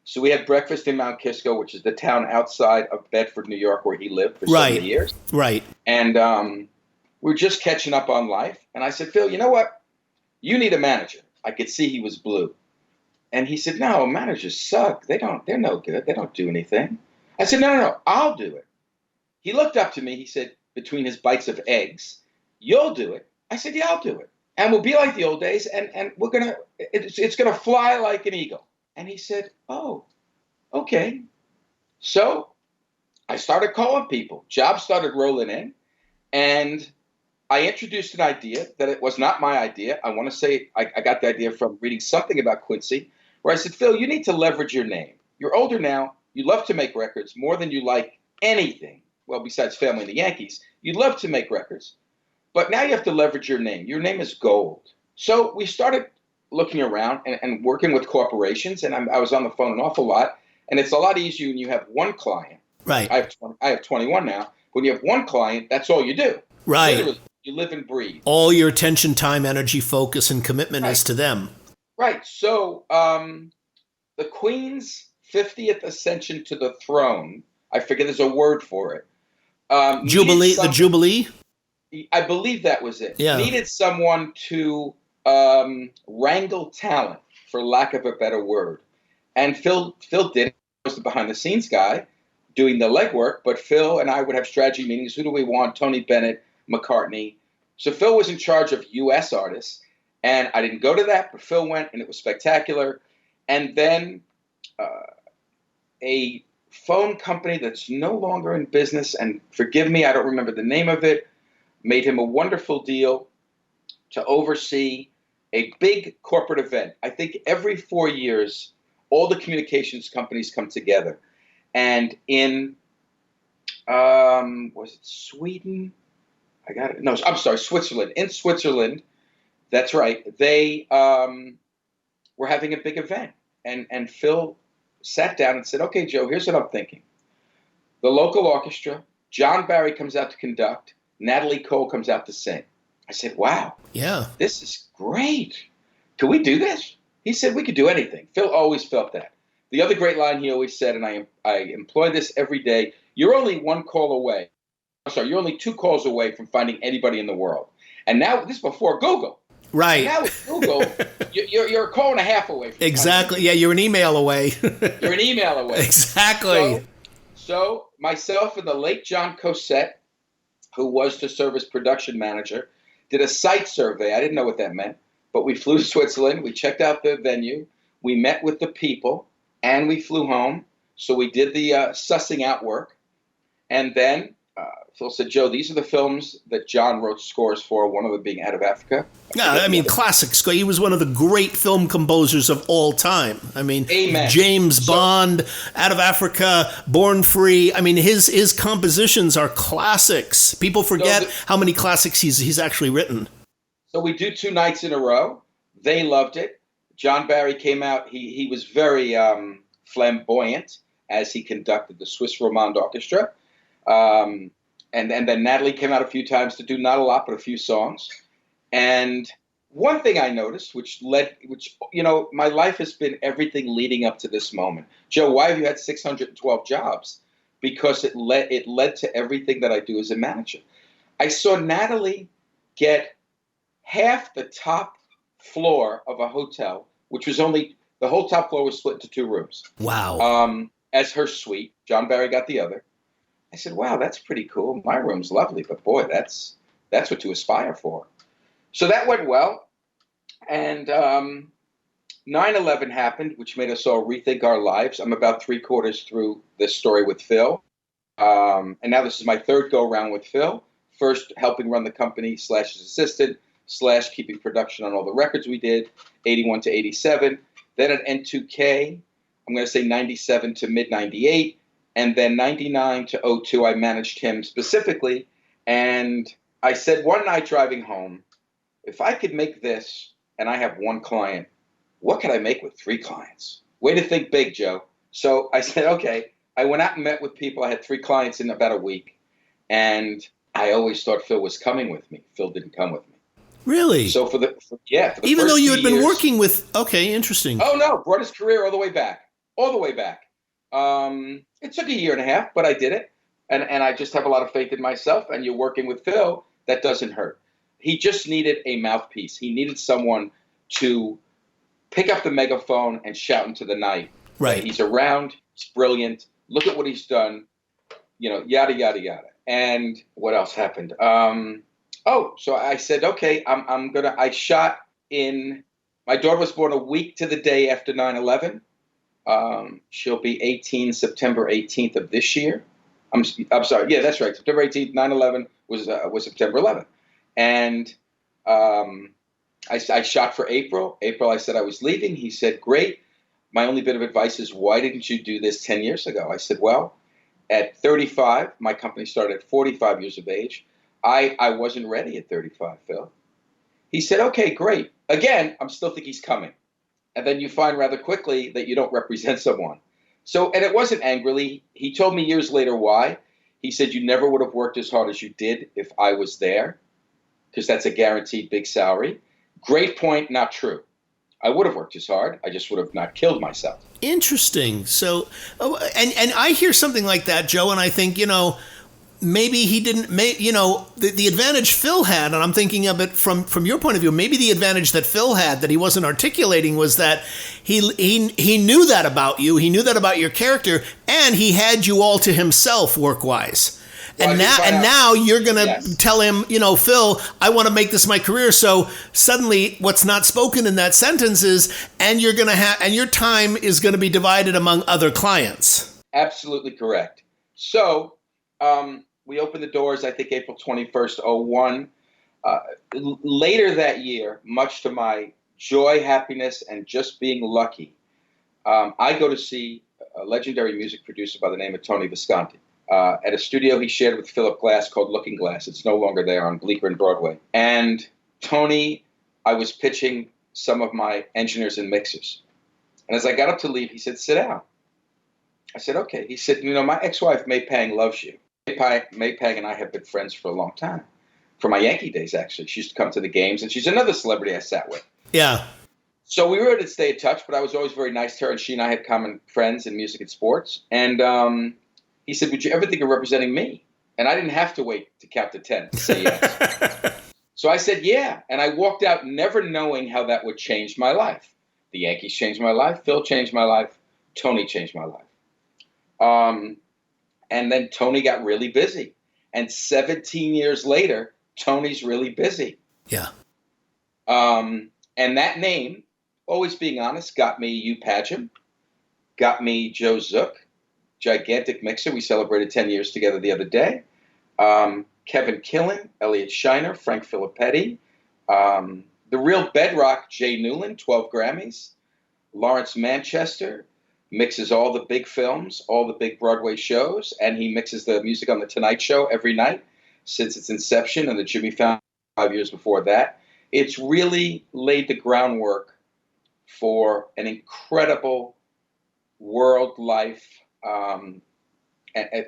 So we had breakfast in Mount Kisco, which is the town outside of Bedford, New York, where he lived for 70 years. Right. And we were just catching up on life. And I said, Phil, you know what? You need a manager. I could see he was blue. And he said, no, managers suck. They're no good. They don't do anything. I said, no, I'll do it. He looked up to me. He said, between his bites of eggs, you'll do it. I said, yeah, I'll do it. And we'll be like the old days, and it's going to fly like an eagle. And he said, oh, okay. So I started calling people. Jobs started rolling in. And I introduced an idea that it was not my idea. I want to say I got the idea from reading something about Quincy, where I said, Phil, you need to leverage your name. You're older now. You love to make records more than you like anything. Well, besides family and the Yankees, you love to make records. But now you have to leverage your name. Your name is gold. So we started looking around and working with corporations, and I was on the phone an awful lot. And it's a lot easier when you have one client. Right. I have 21 now. When you have one client, that's all you do. Right. Literally, you live and breathe. All your attention, time, energy, focus, and commitment is to them. Right. So the Queen's 50th ascension to the throne, I forget there's a word for it. Jubilee, the Jubilee? I believe that was it. Yeah. Needed someone to wrangle talent, for lack of a better word. And Phil did it. He was the behind-the-scenes guy doing the legwork, but Phil and I would have strategy meetings. Who do we want? Tony Bennett, McCartney. So Phil was in charge of U.S. artists, and I didn't go to that, but Phil went, and it was spectacular. And then a phone company that's no longer in business, and forgive me, I don't remember the name of it, made him a wonderful deal to oversee a big corporate event. I think every 4 years, all the communications companies come together. And in, was it Sweden? I got it. No, I'm sorry, Switzerland. In Switzerland, that's right. They were having a big event. And Phil sat down and said, okay, Joe, here's what I'm thinking. The local orchestra, John Barry comes out to conduct, Natalie Cole comes out to sing. I said, wow, Yeah. this is great. Can we do this? He said, we could do anything. Phil always felt that. The other great line he always said, and I employ this every day, you're only you're only 2 calls away from finding anybody in the world. And now, this is before Google. Right. Now with Google, you're a call and a half away. From exactly. Yeah, you're an email away. You're an email away. Exactly. So myself and the late John Cosette, who was to serve as production manager, did a site survey. I didn't know what that meant, but we flew to Switzerland. We checked out the venue. We met with the people, and we flew home. So we did the sussing out work. And then Phil said, Joe, these are the films that John wrote scores for, one of them being Out of Africa. Yeah, I mean, classic score. He was one of the great film composers of all time. I mean, Amen. James Bond, Out of Africa, Born Free. I mean, his compositions are classics. People forget how many classics he's actually written. So we do 2 nights in a row. They loved it. John Barry came out. He was very flamboyant as he conducted the Swiss Romande Orchestra. And then Natalie came out a few times to do not a lot, but a few songs. And one thing I noticed, which my life has been everything leading up to this moment. Joe, why have you had 612 jobs? Because it led to everything that I do as a manager. I saw Natalie get half the top floor of a hotel, which was the whole top floor was split into 2 rooms. Wow. As her suite. John Barry got the other. I said, wow, that's pretty cool. My room's lovely, but boy, that's what to aspire for. So that went well. And 9/11 happened, which made us all rethink our lives. I'm about 3/4 through this story with Phil. And now this is my 3rd go-around with Phil. First, helping run the company / his assistant / keeping production on all the records we did, 81 to 87. Then at N2K, I'm going to say 97 to mid-98. And then 99 to 02, I managed him specifically. And I said one night driving home, if I could make this and I have 1 client, what could I make with 3 clients? Way to think big, Joe. So I said, okay. I went out and met with people. I had 3 clients in about a week. And I always thought Phil was coming with me. Phil didn't come with me. Really? So for the even though you had been years, working with, okay, interesting. Oh, no, brought his career all the way back. It took a year and a half, but I did it. And I just have a lot of faith in myself. And you're working with Phil, that doesn't hurt. He just needed a mouthpiece. He needed someone to pick up the megaphone and shout into the night. Right. He's around. He's brilliant. Look at what he's done. Yada, yada, yada. And what else happened? So I said, okay, I shot my daughter was born a week to the day after 9/11. She'll be 18 September 18th of this year. I'm sorry. Yeah, that's right. September 18th, 9/11 was September 11th. And I shot for April. April, I said I was leaving. He said, great. My only bit of advice is, why didn't you do this 10 years ago? I said, well, at 35, my company started at 45 years of age. I wasn't ready at 35, Phil. He said, okay, great. Again, I'm still think he's coming. And then you find rather quickly that you don't represent someone. So, and it wasn't angrily. He told me years later why. He said, you never would have worked as hard as you did if I was there, because that's a guaranteed big salary. Great point, not true. I would have worked as hard. I just would have not killed myself. Interesting. So, and I hear something like that, Joe, and I think, maybe he didn't, the advantage Phil had, and I'm thinking of it from your point of view, maybe the advantage that Phil had that he wasn't articulating was that he knew that about you, he knew that about your character, and he had you all to himself work-wise. And now you're going to tell him, Phil, I want to make this my career. So suddenly what's not spoken in that sentence is, and you're going to and your time is going to be divided among other clients. Absolutely correct. So, we opened the doors, I think, April 21st, 01. Later that year, much to my joy, happiness, and just being lucky, I go to see a legendary music producer by the name of Tony Visconti at a studio he shared with Philip Glass called Looking Glass. It's no longer there, on Bleecker and Broadway. And Tony, I was pitching some of my engineers and mixers. And as I got up to leave, he said, sit down. I said, okay. He said, my ex-wife, May Pang, loves you. May Pang and I have been friends for a long time. For my Yankee days, actually. She used to come to the games, and she's another celebrity I sat with. Yeah. So we were to stay in touch, but I was always very nice to her, and she and I had common friends in music and sports. And he said, would you ever think of representing me? And I didn't have to wait to count to 10 to say yes. So I said, yeah. And I walked out never knowing how that would change my life. The Yankees changed my life. Phil changed my life. Tony changed my life. And then Tony got really busy. And 17 years later, Tony's really busy. Yeah. And that name, always being honest, got me Hugh Padgham, got me Joe Zook, gigantic mixer. We celebrated 10 years together the other day. Kevin Killen, Elliot Shiner, Frank Filippetti, the real bedrock, Jay Newland, 12 Grammys, Lawrence Manchester, mixes all the big films, all the big Broadway shows, and he mixes the music on The Tonight Show every night since its inception, and the Jimmy Fallon 5 years before that. It's really laid the groundwork for an incredible world life and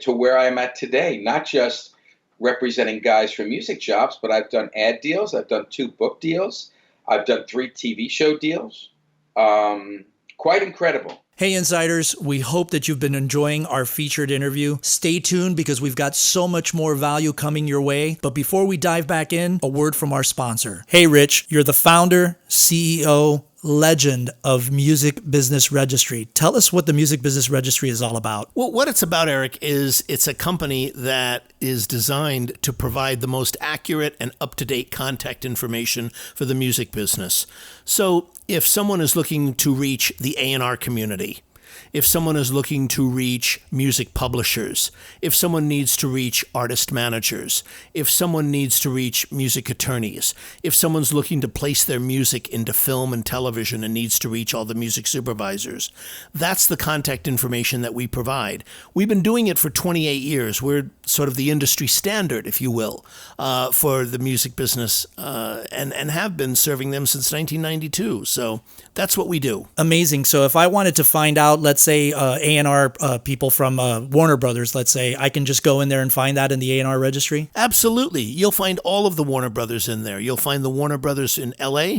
to where I am at today, not just representing guys for music jobs, but I've done ad deals, I've done 2 book deals, I've done 3 TV show deals. Quite incredible. Hey, Insiders, we hope that you've been enjoying our featured interview. Stay tuned because we've got so much more value coming your way. But before we dive back in, a word from our sponsor. Hey, Rich, you're the founder, CEO, legend of Music Business Registry. Tell us what the Music Business Registry is all about. Well, what it's about, Eric, is it's a company that is designed to provide the most accurate and up-to-date contact information for the music business. So if someone is looking to reach the A&R community, if someone is looking to reach music publishers, if someone needs to reach artist managers, if someone needs to reach music attorneys, if someone's looking to place their music into film and television and needs to reach all the music supervisors, that's the contact information that we provide. We've been doing it for 28 years. We're sort of the industry standard, if you will, for the music business and have been serving them since 1992. So that's what we do. Amazing. So if I wanted to find out, let's say A&R people from Warner Brothers, let's say, I can just go in there and find that in the A&R registry? Absolutely. You'll find all of the Warner Brothers in there. You'll find the Warner Brothers in LA,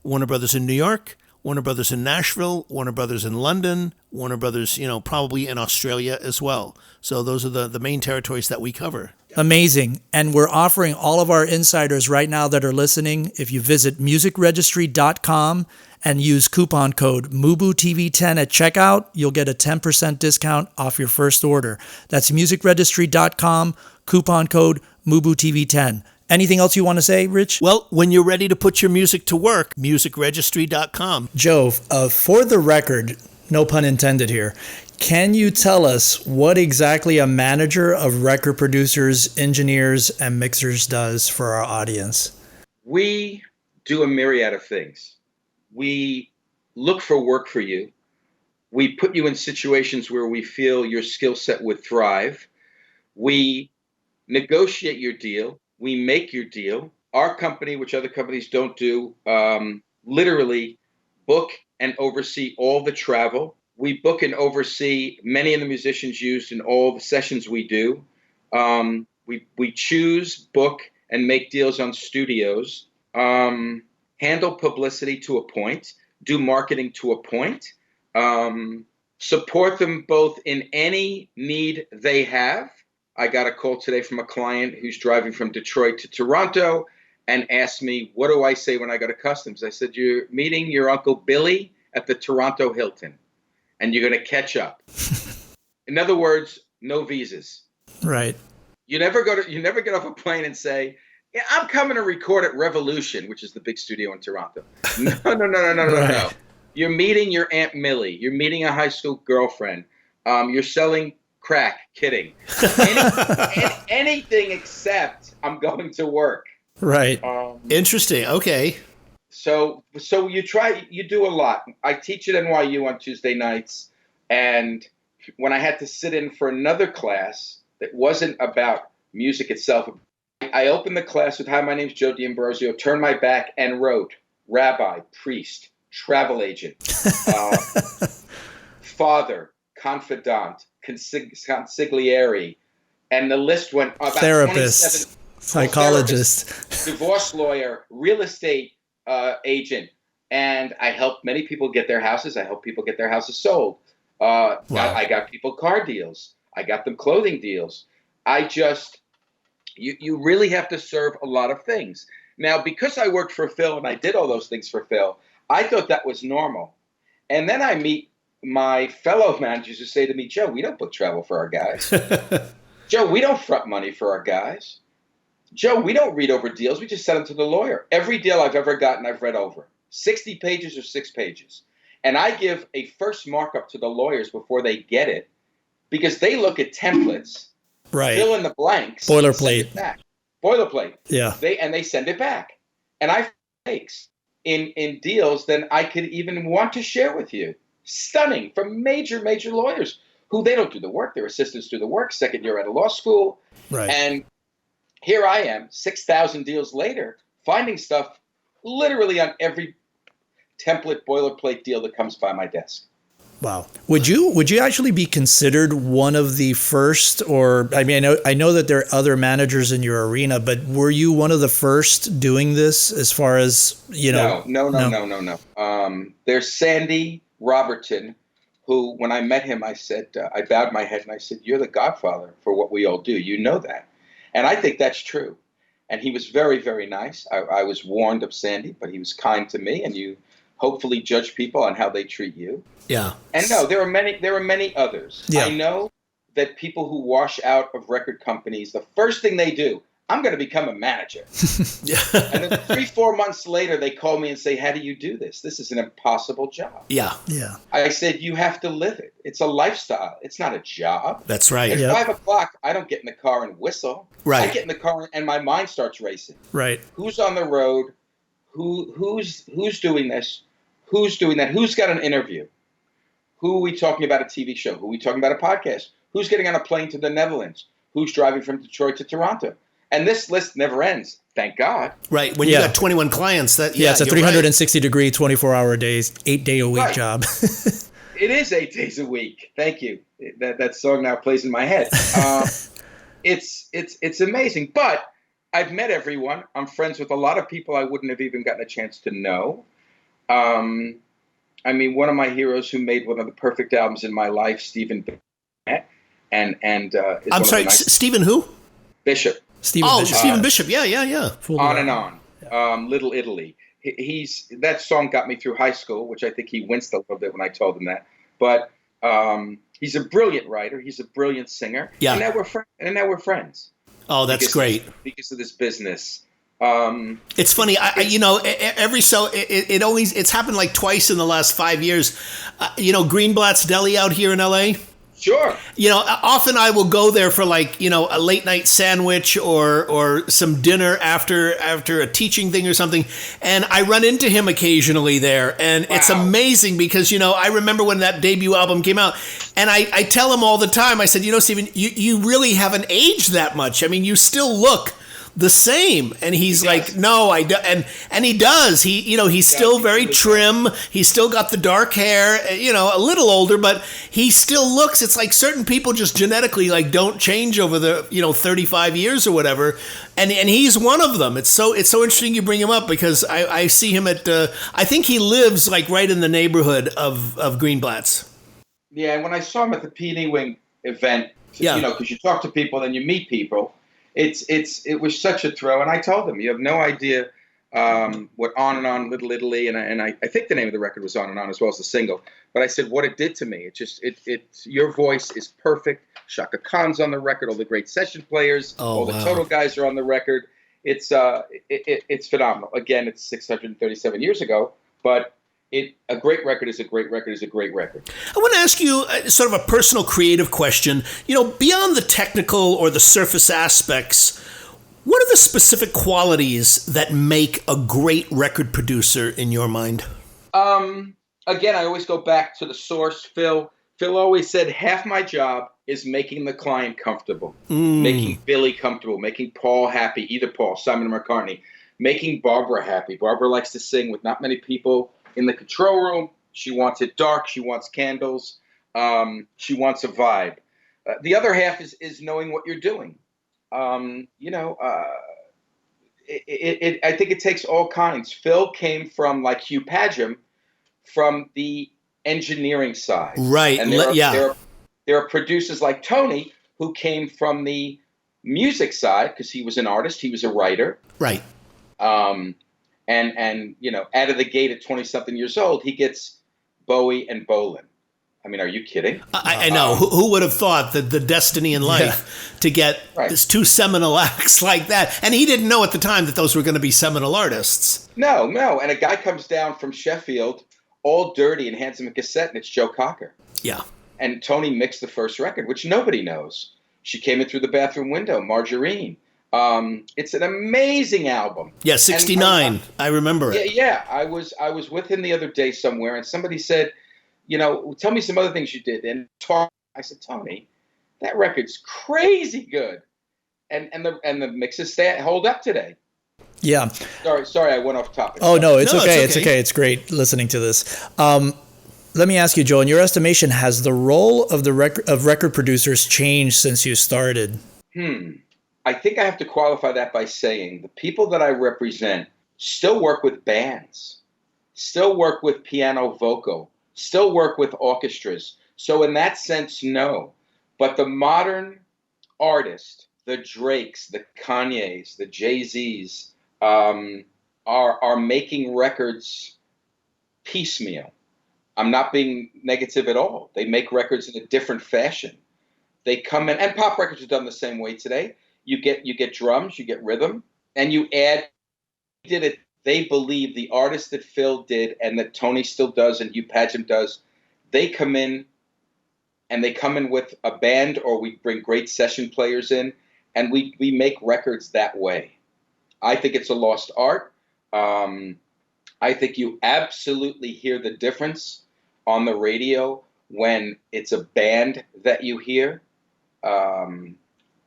Warner Brothers in New York, Warner Brothers in Nashville, Warner Brothers in London, Warner Brothers, probably in Australia as well. So those are the main territories that we cover. Amazing. And we're offering all of our insiders right now that are listening, if you visit musicregistry.com and use coupon code MUBUTV10 at checkout, you'll get a 10% discount off your first order. That's musicregistry.com, coupon code MUBUTV10. Anything else you want to say, Rich? Well, when you're ready to put your music to work, musicregistry.com. Joe, for the record, no pun intended here, can you tell us what exactly a manager of record producers, engineers, and mixers does for our audience? We do a myriad of things. We look for work for you. We put you in situations where we feel your skill set would thrive. We negotiate your deal. We make your deal. Our company, which other companies don't do, literally book and oversee all the travel. We book and oversee many of the musicians used in all the sessions we do. We choose, book, and make deals on studios. Handle publicity to a point. Do marketing to a point. Support them both in any need they have. I got a call today from a client who's driving from Detroit to Toronto and asked me, what do I say when I go to customs? I said, you're meeting your Uncle Billy at the Toronto Hilton, and you're going to catch up. In other words, no visas. Right. You never get off a plane and say, yeah, I'm coming to record at Revolution, which is the big studio in Toronto. No. No. You're meeting your Aunt Millie. You're meeting a high school girlfriend. You're selling crack. Kidding. Anything except I'm going to work. Right. Interesting. Okay. So you do a lot. I teach at NYU on Tuesday nights. And when I had to sit in for another class that wasn't about music itself, I opened the class with, hi, my name's Joe D'Ambrosio, turned my back and wrote rabbi, priest, travel agent, father, confidant, consigliere, and the list went about therapist, 27 psychologist, divorce lawyer, real estate agent, and I helped many people get their houses. I helped people get their houses sold. I got people car deals. I got them clothing deals. You really have to serve a lot of things. Now, because I worked for Phil and I did all those things for Phil, I thought that was normal. And then I meet my fellow managers who say to me, Joe, we don't book travel for our guys. Joe, we don't front money for our guys. Joe, we don't read over deals. We just send them to the lawyer. Every deal I've ever gotten, I've read over. 60 pages or 6 pages. And I give a first markup to the lawyers before they get it because they look at templates, right? Fill in the blanks. Boilerplate. Boilerplate. Yeah. They send it back. And I fakes in deals than I could even want to share with you. Stunning from major lawyers who they don't do the work. Their assistants do the work. Second year at a law school. Right. And here I am, 6,000 deals later, finding stuff literally on every template boilerplate deal that comes by my desk. Wow. Would you actually be considered one of the first, or I mean, I know that there are other managers in your arena, but were you one of the first doing this as far as, No. There's Sandy Robertson, who, when I met him, I said, I bowed my head and I said, you're the godfather for what we all do. You know that. And I think that's true. And he was very, very nice. I was warned of Sandy, but he was kind to me. And you hopefully judge people on how they treat you. Yeah. And no, there are many others. Yeah. I know that people who wash out of record companies, the first thing they do, I'm going to become a manager. And then 3-4 months later, they call me and say, how do you do this? This is an impossible job. Yeah. Yeah. I said, you have to live it. It's a lifestyle. It's not a job. That's right. At Yep. 5 o'clock, I don't get in the car and whistle. Right. I get in the car and my mind starts racing. Right. Who's on the road? Who's doing this? Who's doing that? Who's got an interview? Who are we talking about a TV show? Who are we talking about a podcast? Who's getting on a plane to the Netherlands? Who's driving from Detroit to Toronto? And this list never ends. Thank God. Right. When you got 21 clients, it's a 360-degree, 24-hour days, 8-day-a-week job. It is 8 days a week. Thank you. That song now plays in my head. It's amazing. But I've met everyone. I'm friends with a lot of people I wouldn't have even gotten a chance to know. I mean, one of my heroes who made one of the perfect albums in my life, Stephen Bishop, and I'm sorry, Stephen who? Bishop. Stephen Bishop. Yeah. On and On. Little Italy. That song got me through high school, which I think he winced a little bit when I told him that. But he's a brilliant writer. He's a brilliant singer. Yeah. And now we're friends. Oh, that's great. Because of this business. It's funny, it's happened like twice in the last 5 years. Greenblatt's Deli out here in LA. Sure. Often I will go there for a late night sandwich or some dinner after a teaching thing or something. And I run into him occasionally there. And It's amazing because, I remember when that debut album came out and I tell him all the time, I said, Stephen, you really haven't aged that much. I mean, you still look the same. And he's like, no, I do. And he does. He's still very trim. He's still got the dark hair, a little older, but he still looks, it's like certain people just genetically don't change over the, 35 years or whatever. And he's one of them. It's so interesting you bring him up because I see him at, I think he lives right in the neighborhood of Greenblatt's. Yeah. And when I saw him at the P&E Wing event, because you talk to people, then you meet people. It was such a thrill, and I told him, you have no idea what On and On, Little Italy, and I think the name of the record was On and On as well as the single. But I said what it did to me. Your voice is perfect. Shaka Khan's on the record. All the great session players, all the Total guys are on the record. It's phenomenal. Again, it's 637 years ago, but a great record is a great record is a great record. I want to ask you sort of a personal creative question. Beyond the technical or the surface aspects, what are the specific qualities that make a great record producer in your mind? Again, I always go back to the source, Phil. Phil always said, half my job is making the client comfortable, making Billy comfortable, making Paul happy, either Paul, Simon or McCartney, making Barbara happy. Barbara likes to sing with not many people in the control room. She wants it dark. She wants candles. She wants a vibe. The other half is knowing what you're doing. I think it takes all kinds. Phil came from, like Hugh Padgham, from the engineering side. Right. And there are producers like Tony who came from the music side because he was an artist, he was a writer. Right. And out of the gate at 20-something years old, he gets Bowie and Bolan. I mean, are you kidding? I know. Who would have thought that the destiny in life to get this two seminal acts like that? And he didn't know at the time that those were going to be seminal artists. No. And a guy comes down from Sheffield, all dirty, and hands him a cassette, and it's Joe Cocker. Yeah. And Tony mixed the first record, which nobody knows. She came in through the bathroom window, Margarine. It's an amazing album. Yeah, 69. I remember it. Yeah. I was with him the other day somewhere, and somebody said, tell me some other things you did. And I said, Tony, that record's crazy good. And the mixes hold up today. Yeah. Sorry, I went off topic. Oh, no, it's okay. It's okay. It's great listening to this. Let me ask you, Joe, in your estimation, has the role of record producers changed since you started? I think I have to qualify that by saying the people that I represent still work with bands, still work with piano vocal, still work with orchestras. So in that sense, no. But the modern artist, the Drakes, the Kanyes, the Jay-Z's, are making records piecemeal. I'm not being negative at all. They make records in a different fashion. They come in, and pop records are done the same way today. You get drums, you get rhythm, and you add. Did it? They believe the artist that Phil did and that Tony still does and Hugh Padgham does. They come in, and they come in with a band, or we bring great session players in, and we make records that way. I think it's a lost art. I think you absolutely hear the difference on the radio when it's a band that you hear.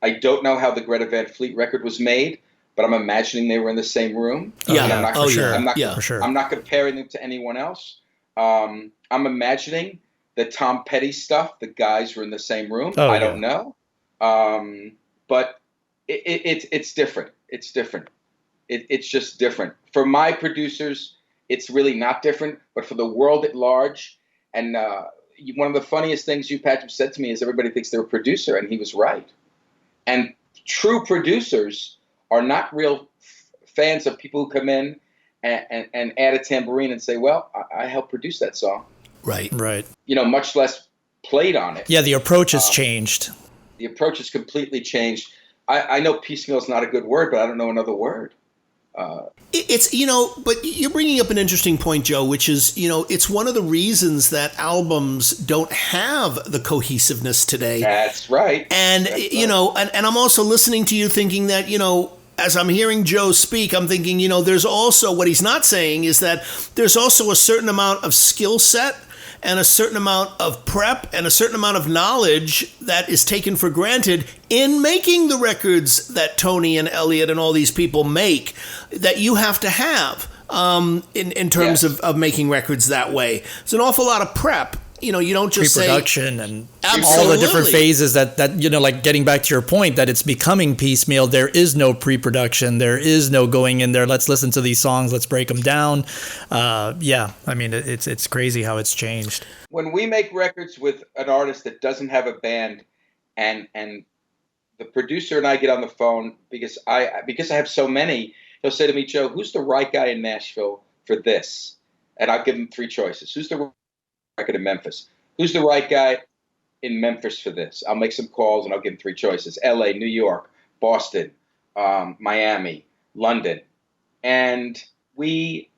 I don't know how the Greta Van Fleet record was made, but I'm imagining they were in the same room. I'm not comparing them to anyone else. I'm imagining the Tom Petty stuff, the guys were in the same room. I don't know. But it's different. It's different. It's just different. For my producers, it's really not different, but for the world at large, and one of the funniest things Hugh Padgham said to me is everybody thinks they're a producer, and he was right. And true producers are not real fans of people who come in and add a tambourine and say, well, I helped produce that song. Right. Much less played on it. Yeah, the approach has changed. The approach has completely changed. I know piecemeal is not a good word, but I don't know another word. But you're bringing up an interesting point, Joe, which is, it's one of the reasons that albums don't have the cohesiveness today. That's right. And, and I'm also listening to you thinking that, as I'm hearing Joe speak, I'm thinking, there's also, what he's not saying is that there's also a certain amount of skill set and a certain amount of prep and a certain amount of knowledge that is taken for granted in making the records that Tony and Elliot and all these people make, that you have to have in terms of making records that way. It's an awful lot of prep. You don't just say pre-production and all the different phases that like getting back to your point that it's becoming piecemeal. There is no pre-production. There is no going in there. Let's listen to these songs. Let's break them down. I mean, it's crazy how it's changed. When we make records with an artist that doesn't have a band, and the producer and I get on the phone because I have so many, he'll say to me, Joe, who's the right guy in Nashville for this? And I'll give him three choices. Who's the record in Memphis? Who's the right guy in Memphis for this? I'll make some calls and I'll give him three choices. LA, New York, Boston, Miami, London. And we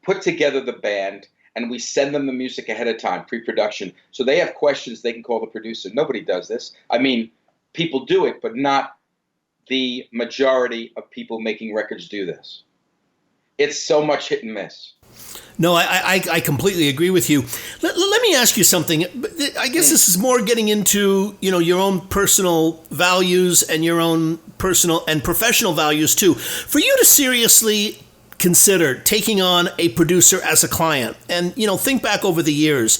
put together the band and we send them the music ahead of time, pre-production. So they have questions, they can call the producer. Nobody does this. I mean, people do it, but not the majority of people making records do this. It's so much hit and miss. No, I completely agree with you. Let me ask you something. I guess this is more getting into, your own personal values and your own personal and professional values too. For you to seriously consider taking on a producer as a client? And, think back over the years.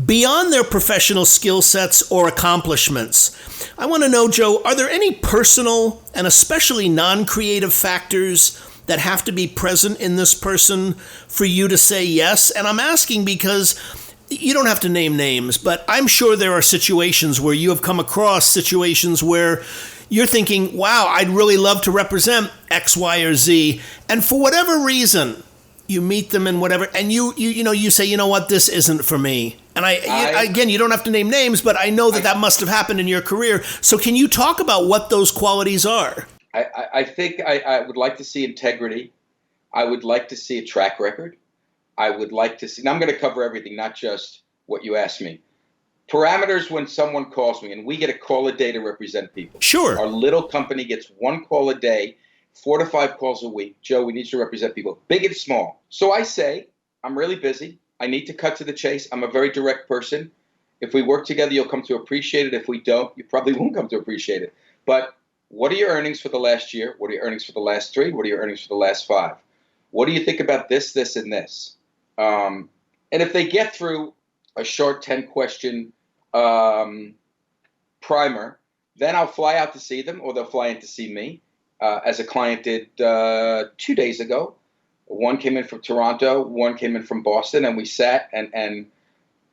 Beyond their professional skill sets or accomplishments, I want to know, Joe, are there any personal and especially non-creative factors that have to be present in this person for you to say yes? And I'm asking because you don't have to name names, but I'm sure there are situations where you have come across situations where you're thinking, wow, I'd really love to represent X, Y, or Z. And for whatever reason, you meet them and whatever, and you say, you know what, this isn't for me. And again, you don't have to name names, but I know that must have happened in your career. So can you talk about what those qualities are? I think I would like to see integrity. I would like to see a track record. I would like to see, and I'm going to cover everything, not just what you asked me. Parameters when someone calls me, and we get a call a day to represent people. Sure. Our little company gets 1 call a day, 4 to 5 calls a week. Joe, we need to represent people, big and small. So I say, I'm really busy. I need to cut to the chase. I'm a very direct person. If we work together, you'll come to appreciate it. If we don't, you probably won't come to appreciate it. But what are your earnings for the last year? What are your earnings for the last 3? What are your earnings for the last 5? What do you think about this, this, and this? And if they get through a short 10-question primer, then I'll fly out to see them, or they'll fly in to see me, as a client did 2 days ago. One came in from Toronto, one came in from Boston, and we sat and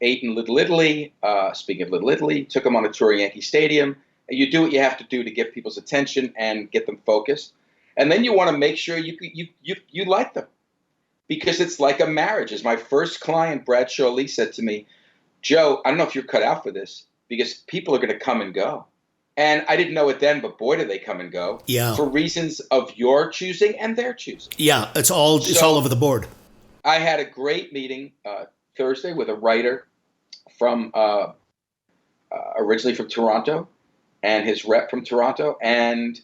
ate in Little Italy. Speaking of Little Italy, took them on a tour of Yankee Stadium. And you do what you have to do to get people's attention and get them focused. And then you want to make sure you like them, because it's like a marriage. As my first client, Bradshaw Lee, said to me, Joe, I don't know if you're cut out for this, because people are going to come and go. And I didn't know it then, but boy, do they come and go. Yeah. For reasons of your choosing and their choosing. Yeah, it's all over the board. I had a great meeting Thursday with a writer from originally from Toronto, and his rep from Toronto, and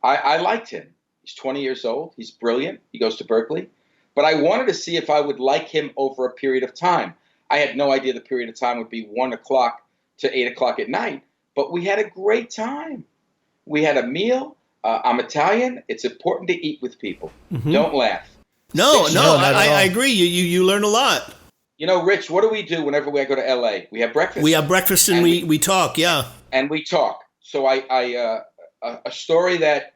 I liked him. He's 20 years old. He's brilliant. He goes to Berkeley. But I wanted to see if I would like him over a period of time. I had no idea the period of time would be 1 o'clock to 8 o'clock at night, but we had a great time. We had a meal. I'm Italian. It's important to eat with people. Mm-hmm. Don't laugh. No, I agree. You learn a lot. Rich, what do we do whenever we go to LA? We have breakfast. We have breakfast and we talk, yeah. And we talk. So a story that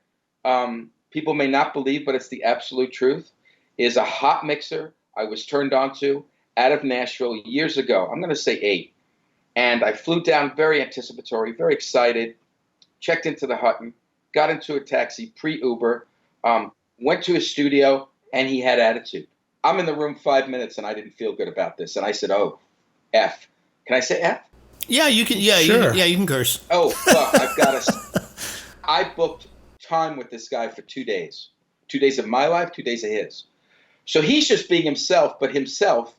people may not believe, but it's the absolute truth, is a hot mixer I was turned on to out of Nashville years ago. I'm going to say 8. And I flew down very anticipatory, very excited, checked into the Hutton, got into a taxi, pre-Uber, went to his studio, and he had attitude. I'm in the room 5 minutes, and I didn't feel good about this. And I said, oh, F. Can I say F? Yeah, you can. Yeah, sure. You can curse. Oh, fuck! I've got to. I booked time with this guy for 2 days. 2 days of my life, 2 days of his. So he's just being himself, but himself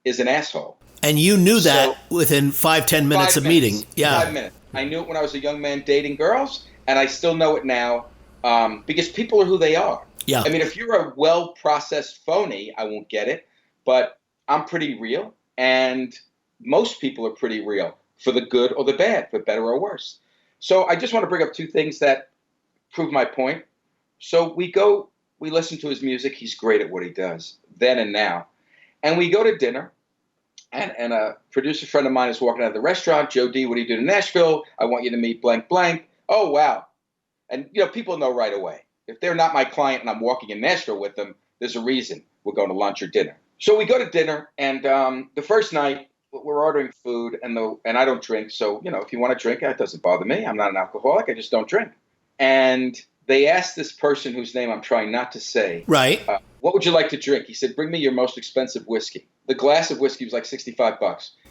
is an asshole. And you knew that within 5-10 minutes of meeting. Yeah, 5 minutes. I knew it when I was a young man dating girls, and I still know it now because people are who they are. Yeah. I mean, if you're a well-processed phony, I won't get it, but I'm pretty real, and most people are pretty real, for the good or the bad, for better or worse. So I just want to bring up 2 things that prove my point. So we listen to his music. He's great at what he does, then and now. And we go to dinner, and a producer friend of mine is walking out of the restaurant. Joe D, what do you do in Nashville? I want you to meet blank blank. Oh, wow. And, people know right away. If they're not my client and I'm walking in Nashville with them, there's a reason we're going to lunch or dinner. So we go to dinner, and the first night, we're ordering food, and I don't drink. So, if you want to drink, it doesn't bother me. I'm not an alcoholic. I just don't drink. And they asked this person whose name I'm trying not to say, right? What would you like to drink? He said, bring me your most expensive whiskey. The glass of whiskey was like $65.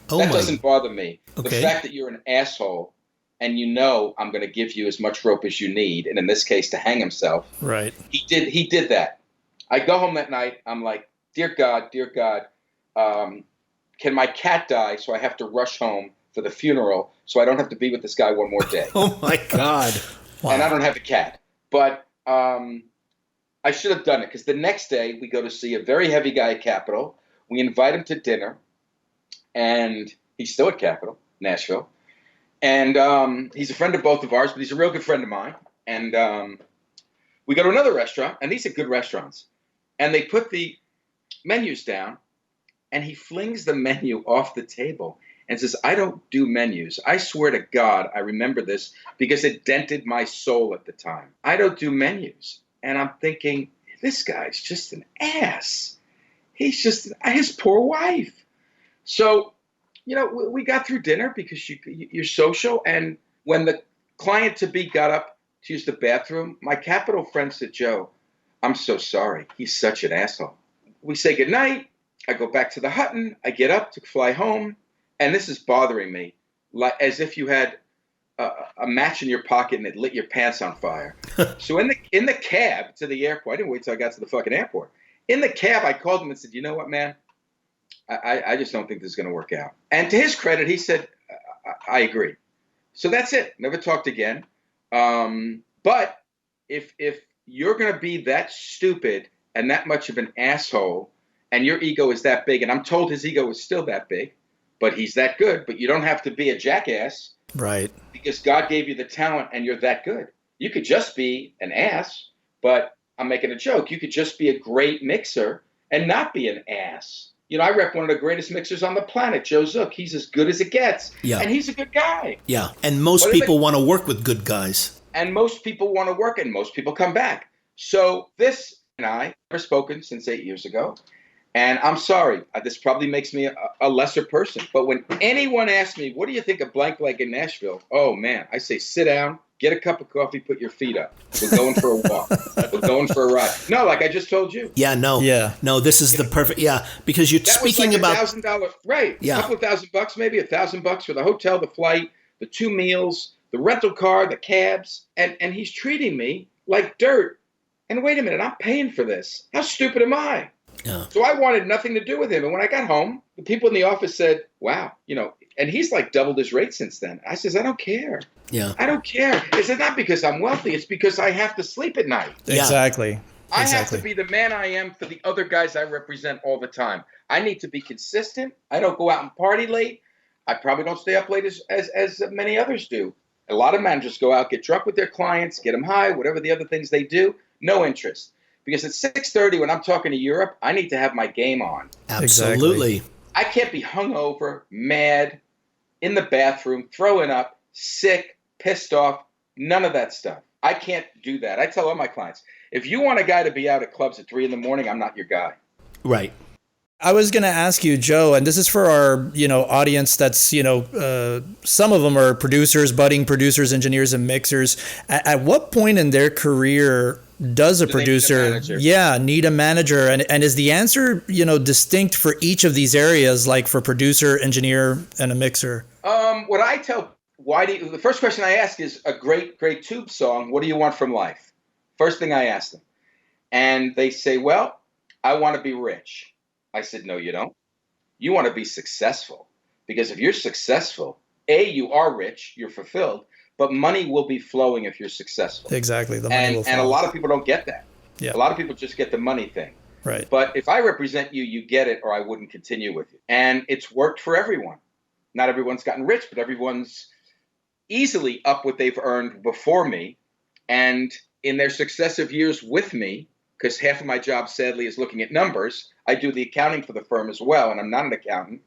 That doesn't bother me. Okay. The fact that you're an asshole and I'm going to give you as much rope as you need, and in this case, to hang himself. Right. He did that. I go home that night. I'm like, dear God, can my cat die so I have to rush home for the funeral so I don't have to be with this guy one more day? Oh, my God. Wow. And I don't have a cat. But I should have done it, because the next day we go to see a very heavy guy at Capitol. We invite him to dinner, and he's still at Capitol, Nashville. And he's a friend of both of ours, but he's a real good friend of mine. And we go to another restaurant, and these are good restaurants. And they put the menus down, and he flings the menu off the table and says, I don't do menus. I swear to God, I remember this because it dented my soul at the time. I don't do menus. And I'm thinking, this guy's just an ass. He's just his poor wife. So, we got through dinner because you're social. And when the client-to-be got up to use the bathroom, my Capitol friend said, Joe, I'm so sorry. He's such an asshole. We say goodnight. I go back to the Hutton. I get up to fly home. And this is bothering me, like as if you had a match in your pocket and it lit your pants on fire. So in the cab to the airport, I didn't wait till I got to the fucking airport. In the cab, I called him and said, you know what, man? I just don't think this is going to work out. And to his credit, he said, I agree. So that's it. Never talked again. But if you're going to be that stupid and that much of an asshole, and your ego is that big, and I'm told his ego is still that big, but he's that good, but you don't have to be a jackass. Right. Because God gave you the talent and you're that good. You could just be an ass, but I'm making a joke. You could just be a great mixer and not be an ass. I rep one of the greatest mixers on the planet, Joe Zook. He's as good as it gets. Yeah. And he's a good guy. Yeah. And most people want to work with good guys. And most people want to work, and most people come back. So this and I never spoken since 8 years ago. And I'm sorry, this probably makes me a lesser person. But when anyone asks me, what do you think of blank leg in Nashville? Oh, man, I say, sit down, get a cup of coffee, put your feet up. We're going for a walk. We're going for a ride. No, like I just told you. Yeah, no. Yeah. No, this is the perfect, because you're speaking about. $1,000, right. Yeah. A couple of $1,000, maybe $1,000 for the hotel, the flight, the 2 meals, the rental car, the cabs. And he's treating me like dirt. And wait a minute, I'm paying for this. How stupid am I? Yeah. So I wanted nothing to do with him. And when I got home, the people in the office said, wow, and he's like doubled his rate since then. I says, I don't care. Yeah. I don't care. It's not because I'm wealthy. It's because I have to sleep at night. Yeah. Exactly. I have to be the man I am for the other guys I represent all the time. I need to be consistent. I don't go out and party late. I probably don't stay up late as many others do. A lot of managers go out, get drunk with their clients, get them high, whatever the other things they do. No interest. Because at 6:30 when I'm talking to Europe, I need to have my game on. Absolutely. Exactly. I can't be hungover, mad, in the bathroom, throwing up, sick, pissed off, none of that stuff. I can't do that. I tell all my clients, if you want a guy to be out at clubs at 3 a.m, I'm not your guy. Right. I was going to ask you, Joe, and this is for our, audience that's, some of them are producers, budding producers, engineers, and mixers. At what point in their career does a producer need a manager? And is the answer, distinct for each of these areas, like for producer, engineer, and a mixer? What I tell, the first question I ask is a great tube song. What do you want from life? First thing I ask them. And they say, well, I want to be rich. I said, no, you don't. You want to be successful. Because if you're successful, you are rich, you're fulfilled, but money will be flowing if you're successful. Exactly. The money will flow. And a lot of people don't get that. Yeah. A lot of people just get the money thing. Right. But if I represent you, you get it, or I wouldn't continue with you. And it's worked for everyone. Not everyone's gotten rich, but everyone's easily up what they've earned before me. And in their successive years with me, because half of my job, sadly, is looking at numbers. I do the accounting for the firm as well, and I'm not an accountant.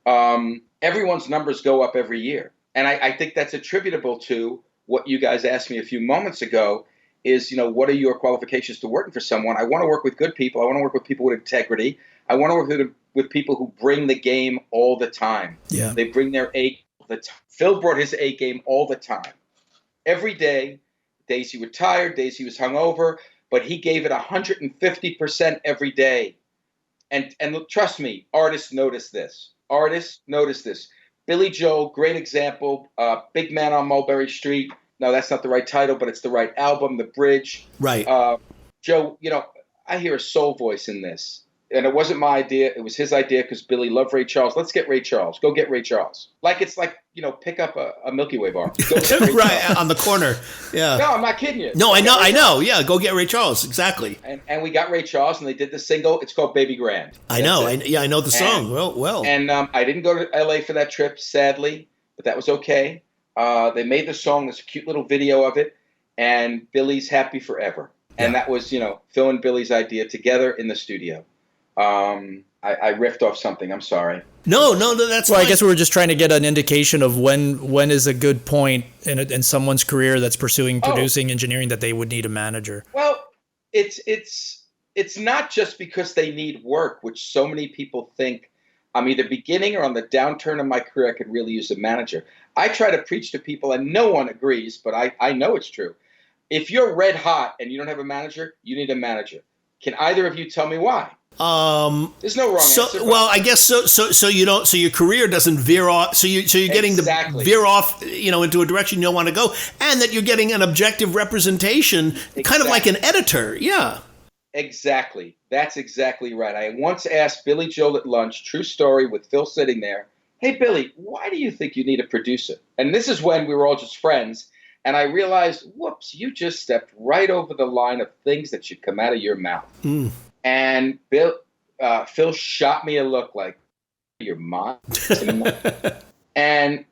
Everyone's numbers go up every year. And I think that's attributable to what you guys asked me a few moments ago is, what are your qualifications to working for someone? I want to work with good people. I want to work with people with integrity. I want to work with people who bring the game all the time. Yeah. They bring their A all the time. Phil brought his A game all the time. Every day, days he was tired, days he was hungover, but he gave it 150% every day. And trust me, artists notice this. Billy Joel, great example. Big Man on Mulberry Street. No, that's not the right title, but it's the right album, The Bridge. Right. Joe, I hear a soul voice in this. And it wasn't my idea. It was his idea because Billy loved Ray Charles. Let's get Ray Charles. Go get Ray Charles. It's like, pick up a Milky Way bar. Go get Ray Right, Charles. on the corner. Yeah. No, I'm not kidding you. No, I know. Yeah, go get Ray Charles. Exactly. And we got Ray Charles, and they did the single. It's called Baby Grand. I know. I know the song. Well. And I didn't go to L.A. for that trip, sadly, but that was okay. They made the song. There's a cute little video of it, and Billy's happy forever. And that was, Phil and Billy's idea together in the studio. I riffed off something. I'm sorry. No, that's Well, fine. I guess we were just trying to get an indication of when is a good point in someone's career that's pursuing producing, engineering, that they would need a manager. Well, it's not just because they need work, which so many people think I'm either beginning or on the downturn of my career, I could really use a manager. I try to preach to people, and no one agrees, but I know it's true. If you're red hot and you don't have a manager, you need a manager. Can either of you tell me why? There's no wrong answer. Well, I guess so. So you don't. So your career doesn't veer off. So you're getting to veer off, into a direction you don't want to go, and that you're getting an objective representation, kind of like an editor. Yeah. Exactly. That's exactly right. I once asked Billy Joel at lunch, true story, with Phil sitting there, "Hey, Billy, why do you think you need a producer?" And this is when we were all just friends. And I realized, whoops, you just stepped right over the line of things that should come out of your mouth. And Phil shot me a look like, "Your mom?" And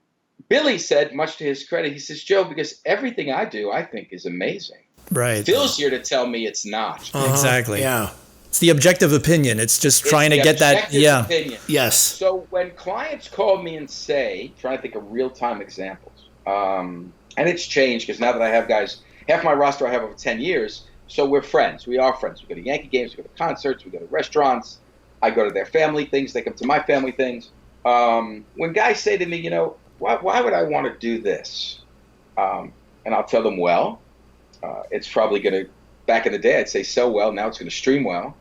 Billy said, much to his credit, he says, "Joe, because everything I do, I think is amazing. Right. Phil's here to tell me it's not." Exactly. Yeah. It's the objective opinion. It's just trying to get that. Yeah. Opinion. Yes. So when clients call me and say, trying to think of real-time examples, and it's changed because now that I have guys, half my roster I have over 10 years, so we're friends. We are friends. We go to Yankee games, we go to concerts, we go to restaurants. I go to their family things. They come to my family things. When guys say to me, why would I want to do this? And I'll tell them, well, it's probably going to, back in the day, I'd say sell well. Now it's going to stream well.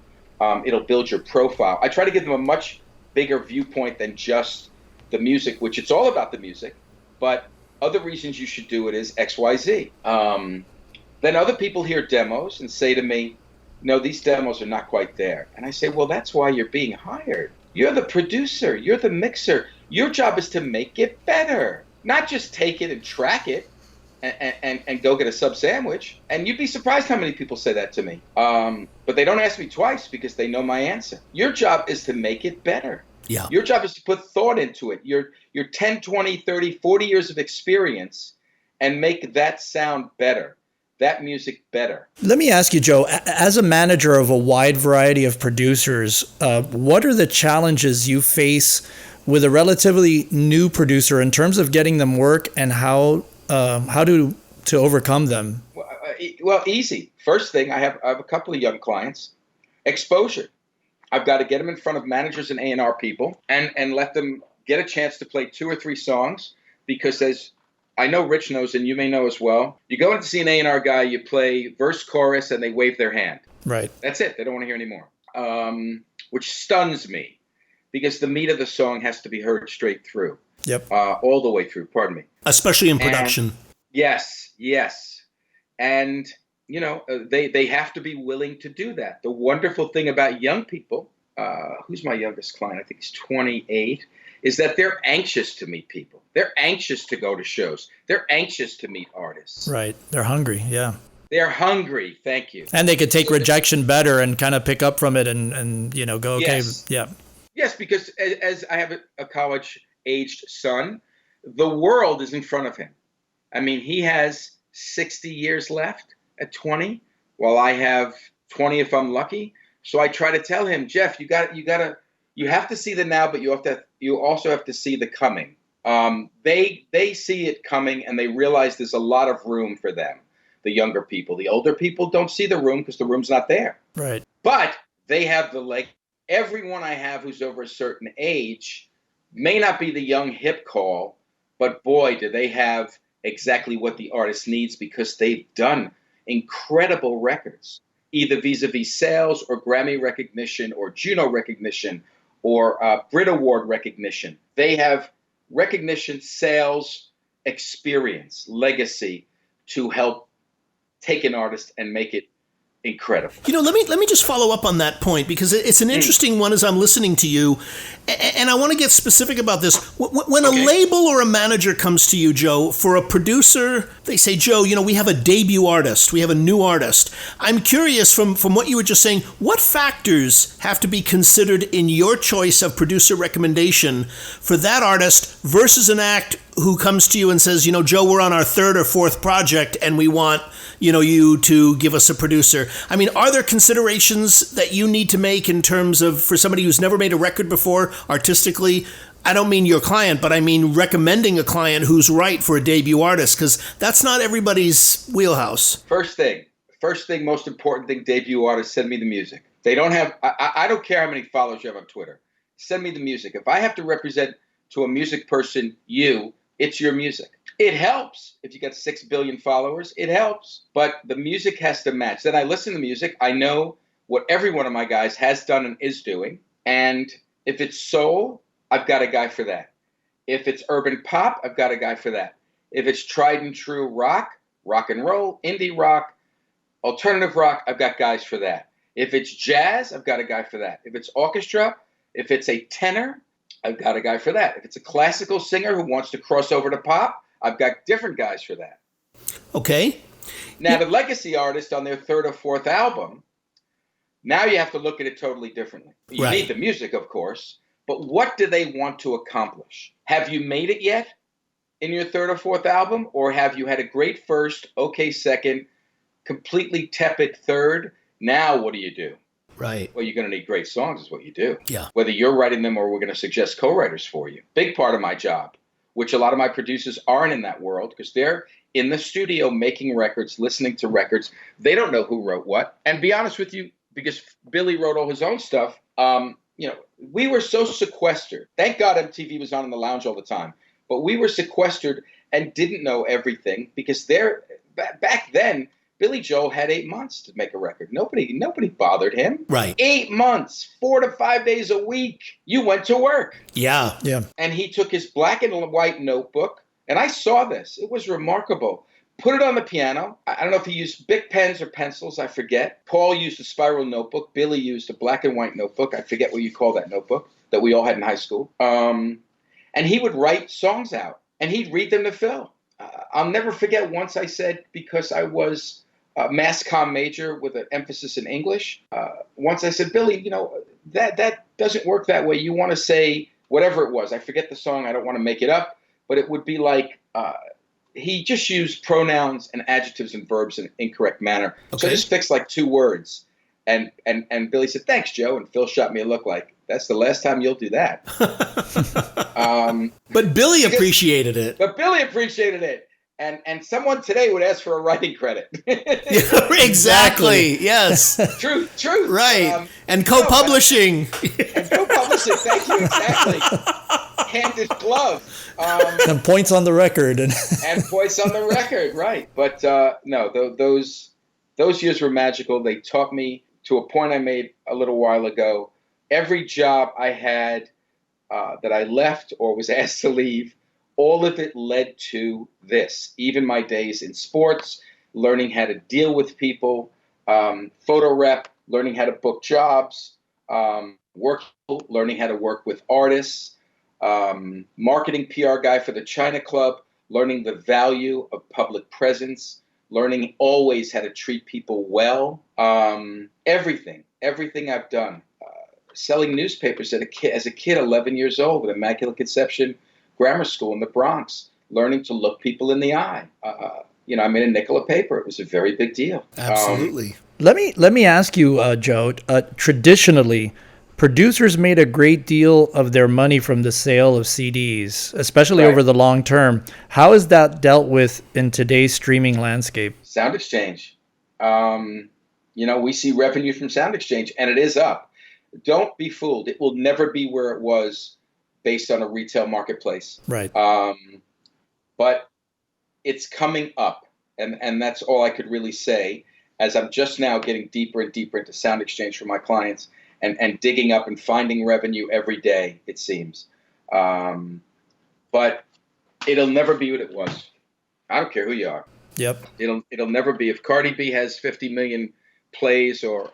It'll build your profile. I try to give them a much bigger viewpoint than just the music, which it's all about the music, but other reasons you should do it is X, Y, Z. Then other people hear demos and say to me, "No, these demos are not quite there." And I say, well, that's why you're being hired. You're the producer. You're the mixer. Your job is to make it better, not just take it and track it and go get a sub sandwich. And you'd be surprised how many people say that to me. But they don't ask me twice because they know my answer. Your job is to make it better. Yeah. Your job is to put thought into it. Your 10, 20, 30, 40 years of experience, and make that sound better, that music better. Let me ask you, Joe, as a manager of a wide variety of producers, what are the challenges you face with a relatively new producer in terms of getting them work, and how to overcome them? Well, easy. First thing, I have a couple of young clients. Exposure. I've got to get them in front of managers and A&R people and let them get a chance to play 2 or 3 songs, because as I know Rich knows, and you may know as well, you go in to see an A&R guy, you play verse, chorus, and they wave their hand. Right. That's it. They don't want to hear any more, which stuns me, because the meat of the song has to be heard straight through. Yep. All the way through, pardon me. Especially in production. And yes. And they have to be willing to do that. The wonderful thing about young people, who's my youngest client? I think he's 28, is that they're anxious to meet people. They're anxious to go to shows. They're anxious to meet artists. Right. They're hungry. Yeah. They're hungry. Thank you. And they could take rejection better and kind of pick up from it and go, okay. Yes. Yeah. Yes, because as I have a college-aged son, the world is in front of him. I mean, he has 60 years left at 20, while I have 20 if I'm lucky. So I try to tell him, Jeff, you have to see the now, but you also have to see the coming. They see it coming, and they realize there's a lot of room for them. The younger people, the older people don't see the room because the room's not there. Right. But they have the leg. Everyone I have who's over a certain age may not be the young hip call, but boy, do they have exactly what the artist needs, because they've done incredible records, either vis-a-vis sales or Grammy recognition or Juno recognition or Brit Award recognition. They have recognition, sales, experience, legacy to help take an artist and make it incredible. Let me just follow up on that point, because it's an interesting one as I'm listening to you, and I want to get specific about this. When a label or a manager comes to you, Joe, for a producer, they say, Joe, we have a debut artist, we have a new artist. I'm curious, from what you were just saying, what factors have to be considered in your choice of producer recommendation for that artist versus an act who comes to you and says, Joe, we're on our third or fourth project and we want, you to give us a producer. I mean, are there considerations that you need to make in terms of, for somebody who's never made a record before, artistically? I don't mean your client, but I mean recommending a client who's right for a debut artist, because that's not everybody's wheelhouse. First thing, most important thing, debut artists, send me the music. They don't have, I don't care how many followers you have on Twitter. Send me the music. If I have to represent to a music person it's your music. It helps if you got 6 billion followers. It helps. But the music has to match. Then I listen to music. I know what every one of my guys has done and is doing. And if it's soul, I've got a guy for that. If it's urban pop, I've got a guy for that. If it's tried and true rock and roll, indie rock, alternative rock, I've got guys for that. If it's jazz, I've got a guy for that. If it's orchestra, if it's a tenor, I've got a guy for that. If it's a classical singer who wants to cross over to pop, I've got different guys for that. Okay. Now, the legacy artist on their third or fourth album, now you have to look at it totally differently. You need the music, of course, but what do they want to accomplish? Have you made it yet in your third or fourth album? Or have you had a great first, okay second, completely tepid third? Now what do? Right. Well, you're going to need great songs is what you do. Yeah. Whether you're writing them or we're going to suggest co-writers for you. Big part of my job, which a lot of my producers aren't in that world because they're in the studio making records, listening to records. They don't know who wrote what. And be honest with you, because Billy wrote all his own stuff, we were so sequestered. Thank God MTV was on in the lounge all the time. But we were sequestered and didn't know everything because back then, Billy Joel had 8 months to make a record. Nobody bothered him. Right. 8 months, 4 to 5 days a week. You went to work. Yeah. Yeah. And he took his black and white notebook, and I saw this. It was remarkable. Put it on the piano. I don't know if he used Bic pens or pencils. I forget. Paul used a spiral notebook. Billy used a black and white notebook. I forget what you call that notebook that we all had in high school. And he would write songs out, and he'd read them to Phil. I'll never forget once I said, because I was mass comm major with an emphasis in English. Once I said, Billy, that doesn't work that way. You want to say whatever it was. I forget the song. I don't want to make it up, but it would be like he just used pronouns and adjectives and verbs in an incorrect manner. Okay. So I just fixed like 2 words. And Billy said, thanks, Joe. And Phil shot me a look like, that's the last time you'll do that. But Billy appreciated it. But Billy appreciated it. And someone today would ask for a writing credit. Yeah, exactly. Yes. Truth. Right. And co-publishing. And co-publishing. Thank you. Exactly. Hand in glove. And points on the record. And points on the record. Right. But no, those years were magical. They taught me to a point I made a little while ago. Every job I had that I left or was asked to leave, all of it led to this. Even my days in sports, learning how to deal with people, photo rep, learning how to book jobs, learning how to work with artists, marketing PR guy for the China Club, learning the value of public presence, learning always how to treat people well. Everything I've done. Selling newspapers as a kid, 11 years old, with Immaculate Conception Grammar School in the Bronx, learning to look people in the eye. I made a nickel a paper. It was a very big deal. Absolutely. Let me ask you, Joe. Traditionally, producers made a great deal of their money from the sale of CDs, especially over the long term. How is that dealt with in today's streaming landscape? Sound Exchange. We see revenue from Sound Exchange, and it is up. Don't be fooled. It will never be where it was based on a retail marketplace. Right. But it's coming up, and that's all I could really say, as I'm just now getting deeper and deeper into Sound Exchange for my clients and digging up and finding revenue every day, it seems. But it'll never be what it was. I don't care who you are. Yep. It'll never be. If Cardi B has 50 million plays or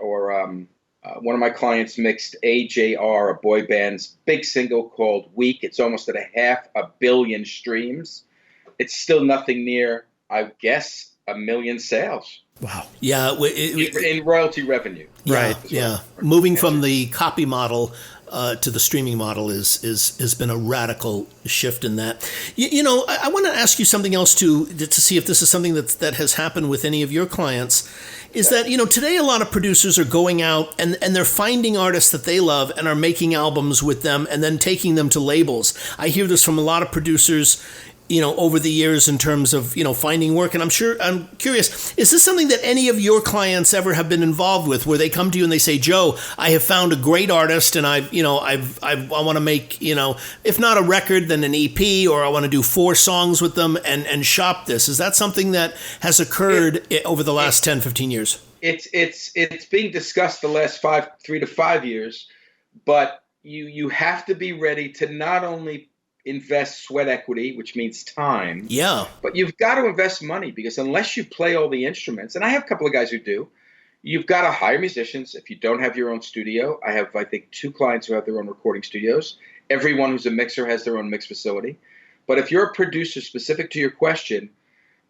one of my clients mixed AJR, a boy band's big single called Weak. It's almost at 500 million streams. It's still nothing near, I guess, 1 million sales. Wow. Yeah. In royalty revenue. Right. Yeah. Moving from the copy model to the streaming model has been a radical shift in that. I want to ask you something else to see if this is something that has happened with any of your clients. Is that, today a lot of producers are going out and they're finding artists that they love and are making albums with them and then taking them to labels. I hear this from a lot of producers, over the years in terms of, finding work. And I'm curious, is this something that any of your clients ever have been involved with, where they come to you and they say, Joe, I have found a great artist and I want to make, if not a record, then an EP, or I want to do 4 songs with them and shop this. Is that something that has occurred over the last 10, 15 years? It's being discussed the last 3 to 5 years, but you have to be ready to not only invest sweat equity, which means time. Yeah. But you've got to invest money, because unless you play all the instruments, and I have a couple of guys who do, you've got to hire musicians. If you don't have your own studio, I have, I think, 2 clients who have their own recording studios. Everyone who's a mixer has their own mix facility. But if you're a producer, specific to your question,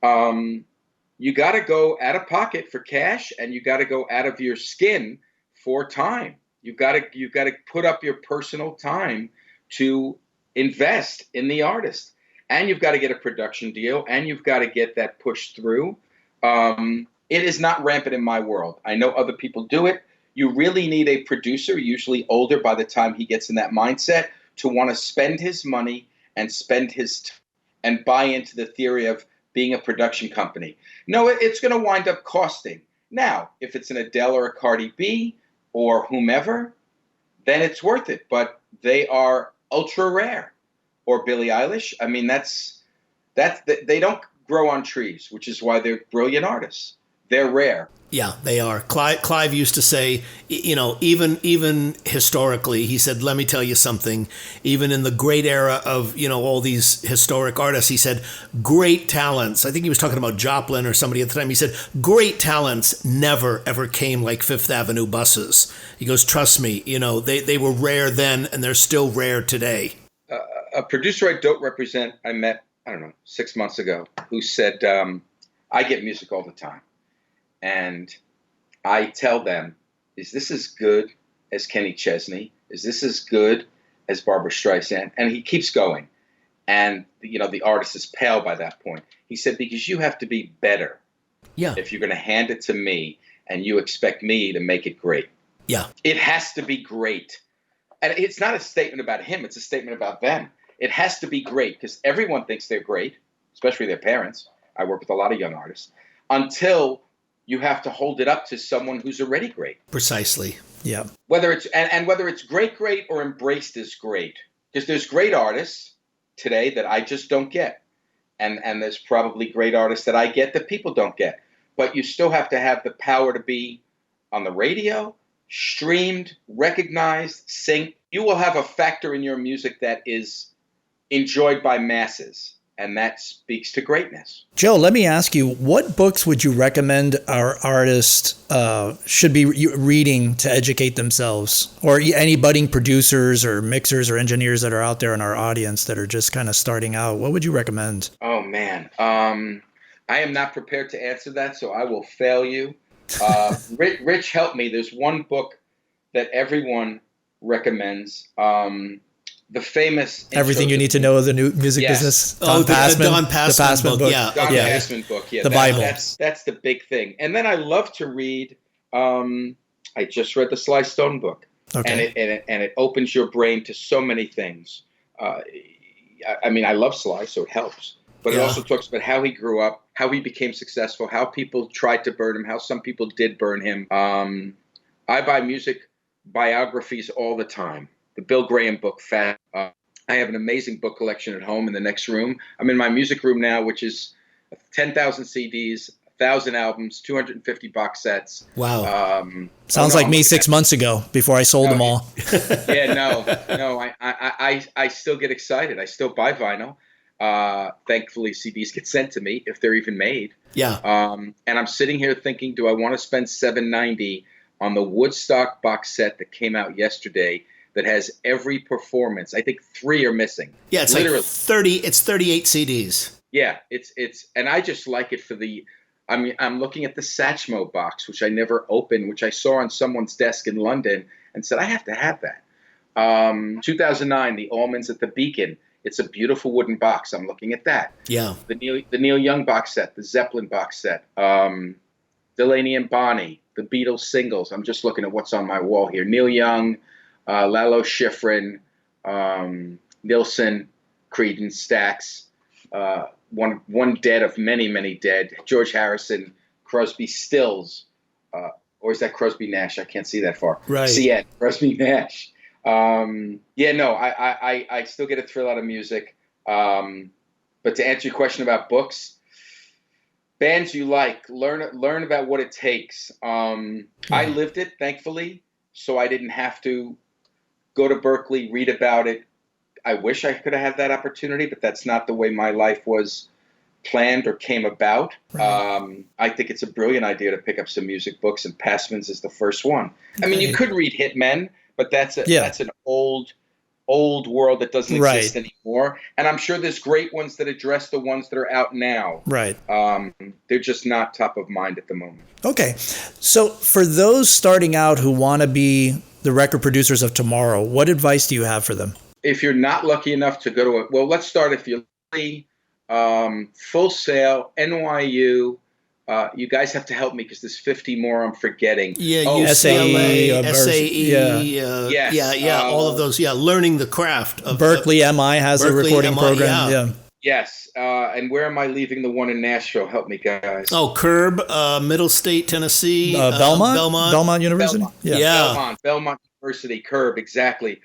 you got to go out of pocket for cash, and you got to go out of your skin for time. You've got to put up your personal time to invest in the artist, and you've got to get a production deal, and you've got to get that pushed through. It is not rampant in my world. I know other people do it. You really need a producer, usually older by the time he gets in that mindset, to want to spend his money and spend his time and buy into the theory of being a production company. No, it's going to wind up costing. Now, if it's an Adele or a Cardi B or whomever, then it's worth it. But they are ultra rare. Or Billie Eilish. I mean, that's they don't grow on trees, which is why they're brilliant artists. They're rare. Yeah, they are. Clive used to say, even historically, he said, let me tell you something. Even in the great era of, all these historic artists, he said, great talents. I think he was talking about Joplin or somebody at the time. He said, great talents never, ever came like Fifth Avenue buses. He goes, trust me, they were rare then and they're still rare today. A producer I don't represent, I met, 6 months ago, who said, I get music all the time. And I tell them, is this as good as Kenny Chesney? Is this as good as Barbra Streisand? And he keeps going. And, the artist is pale by that point. He said, because you have to be better. Yeah. If you're going to hand it to me and you expect me to make it great. Yeah. It has to be great. And it's not a statement about him. It's a statement about them. It has to be great, because everyone thinks they're great, especially their parents. I work with a lot of young artists. Until you have to hold it up to someone who's already great. Precisely. Yeah. Whether it's whether it's great or embraced as great. Because there's great artists today that I just don't get. And there's probably great artists that I get that people don't get. But you still have to have the power to be on the radio, streamed, recognized, synced. You will have a factor in your music that is enjoyed by masses. And that speaks to greatness. Joe, let me ask you, what books would you recommend our artists should be reading to educate themselves? Or any budding producers or mixers or engineers that are out there in our audience that are just kind of starting out? What would you recommend? Oh, man. I am not prepared to answer that, so I will fail you. Rich, help me. There's one book that everyone recommends. The famous Everything You Need to Know of the New Music Business. Don Passman book. Don Passman book. Yeah, the Bible. That's the big thing. And then I love to read. I just read the Sly Stone book, okay. and it opens your brain to so many things. I love Sly, so it helps. But it also talks about how he grew up, how he became successful, how people tried to burn him, how some people did burn him. I buy music biographies all the time. The Bill Graham book, Fat. I have an amazing book collection at home in the next room. I'm in my music room now, which is 10,000 CDs, 1,000 albums, 250 box sets. Wow. Sounds like me 6 months ago before I sold them all. Yeah, no. I still get excited. I still buy vinyl. Thankfully, CDs get sent to me if they're even made. Yeah. And I'm sitting here thinking, do I want to spend $790 on the Woodstock box set that came out yesterday? That has every performance. I think 3 are missing. Yeah, it's literally like 30. It's 38 CDs. Yeah, it's, and I just like it for the. I'm looking at the Satchmo box, which I never opened, which I saw on someone's desk in London, and said I have to have that. 2009, the Almonds at the Beacon. It's a beautiful wooden box. I'm looking at that. Yeah. The Neil Young box set, the Zeppelin box set, Delaney and Bonnie, the Beatles singles. I'm just looking at what's on my wall here. Neil Young, Lalo Schifrin, Nilsson, Creedence, Stax, one dead of many, many dead. George Harrison, Crosby, Stills, or is that Crosby Nash? I can't see that far. Right. Ciet, Crosby Nash. I still get a thrill out of music. But to answer your question about books, bands you like, learn about what it takes. I lived it, thankfully, so I didn't have to go to Berkeley, read about it. I wish I could have had that opportunity, but that's not the way my life was planned or came about. Right. I think it's a brilliant idea to pick up some music books, and Passman's is the first one. I mean, you could read Hitmen, but that's an old world that doesn't exist anymore. And I'm sure there's great ones that address the ones that are out now. Right. They're just not top of mind at the moment. Okay. So for those starting out who want to be the record producers of tomorrow, what advice do you have for them? If you're not lucky enough to go to let's start if you're lucky, Full Sail, NYU. You guys have to help me because there's 50 more I'm forgetting. Yeah, UCLA, SAE, yes, all of those. Yeah, learning the craft. Berkeley MI has a recording program. Yeah. Yes, and where am I leaving the one in Nashville? Help me, guys. Oh, Curb, Middle State, Tennessee, Belmont University. Belmont University, Curb, exactly.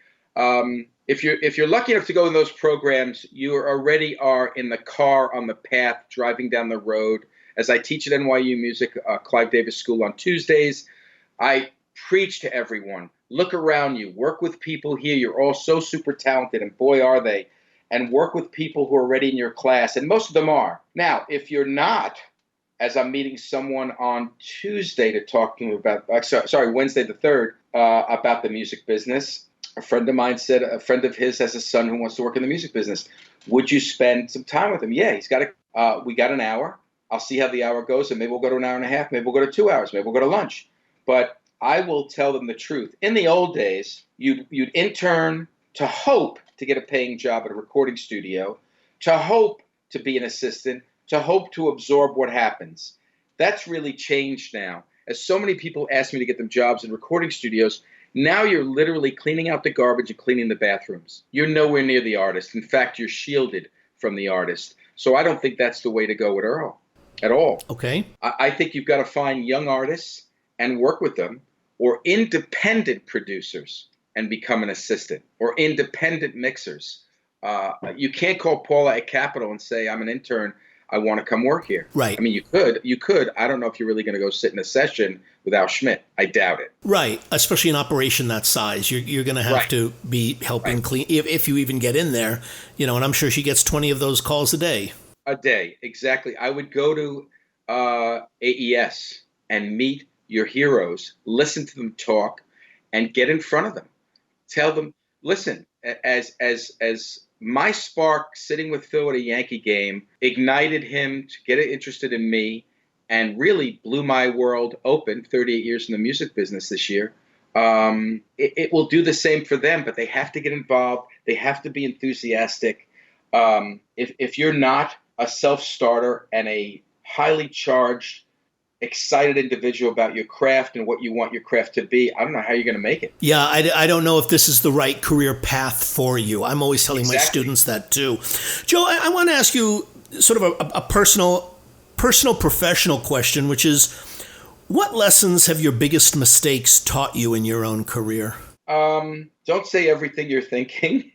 If you're lucky enough to go in those programs, you already are in the car on the path driving down the road. As I teach at NYU Music, Clive Davis School on Tuesdays, I preach to everyone. Look around you. Work with people here. You're all so super talented, and boy, are they. And work with people who are already in your class, and most of them are. Now, if you're not, as I'm meeting someone on Tuesday to talk to him about, Wednesday the 3rd, about the music business, a friend of mine said a friend of his has a son who wants to work in the music business. Would you spend some time with him? Yeah, we got an hour. I'll see how the hour goes, and maybe we'll go to an hour and a half. Maybe we'll go to 2 hours. Maybe we'll go to lunch. But I will tell them the truth. In the old days, you'd intern to hope to get a paying job at a recording studio, to hope to be an assistant, to hope to absorb what happens. That's really changed now. As so many people ask me to get them jobs in recording studios, now you're literally cleaning out the garbage and cleaning the bathrooms. You're nowhere near the artist. In fact, you're shielded from the artist. So I don't think that's the way to go with Earl. At all. Okay. I think you've got to find young artists and work with them, or independent producers and become an assistant, or independent mixers. You can't call Paula at Capitol and say, I'm an intern, I want to come work here. Right. I mean, you could. I don't know if you're really going to go sit in a session with Al Schmidt. I doubt it. Right. Especially an operation that size. You're going to have to be helping clean, if you even get in there, and I'm sure she gets 20 of those calls a day. A day, exactly. I would go to AES and meet your heroes, listen to them talk, and get in front of them. Tell them, listen, as my spark sitting with Phil at a Yankee game ignited him to get interested in me and really blew my world open, 38 years in the music business this year, it will do the same for them, but they have to get involved. They have to be enthusiastic. If you're not a self-starter and a highly charged, excited individual about your craft and what you want your craft to be, I don't know how you're going to make it. Yeah, I don't know if this is the right career path for you. I'm always telling my students that too. Joe, I want to ask you sort of a personal, professional question, which is, what lessons have your biggest mistakes taught you in your own career? Don't say everything you're thinking.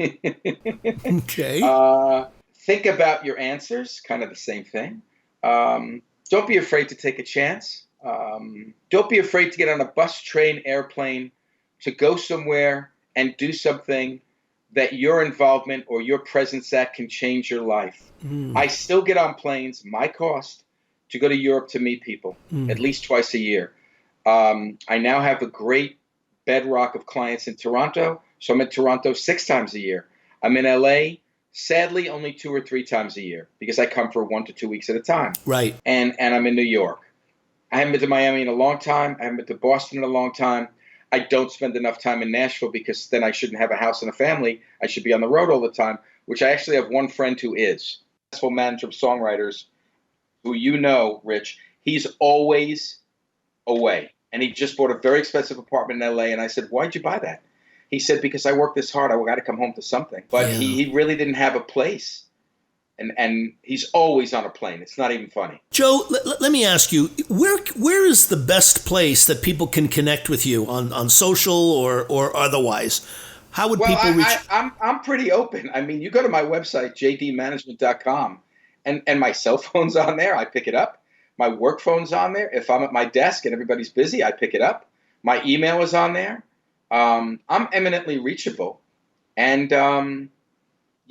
Okay. Think about your answers, kind of the same thing. Don't be afraid to take a chance. Don't be afraid to get on a bus, train, airplane, to go somewhere and do something that your involvement or your presence at can change your life. I still get on planes, my cost, to go to Europe to meet people, at least twice a year. I now have a great bedrock of clients in Toronto, so I'm in Toronto 6 times a year. I'm in LA, sadly, only 2 or 3 times a year because I come for 1 to 2 weeks at a time. Right. And I'm in New York. I haven't been to Miami in a long time. I haven't been to Boston in a long time. I don't spend enough time in Nashville because then I shouldn't have a house and a family. I should be on the road all the time, which I actually have one friend who is a successful manager of songwriters who, Rich, he's always away. And he just bought a very expensive apartment in LA. And I said, why'd you buy that? He said, because I worked this hard. I got to come home to something. But he really didn't have a place. And he's always on a plane. It's not even funny. Joe, let me ask you, where is the best place that people can connect with you on social or otherwise? How would people reach? I'm pretty open. I mean, you go to my website, jdmanagement.com, and my cell phone's on there. I pick it up. My work phone's on there. If I'm at my desk and everybody's busy, I pick it up. My email is on there. I'm eminently reachable. And I'm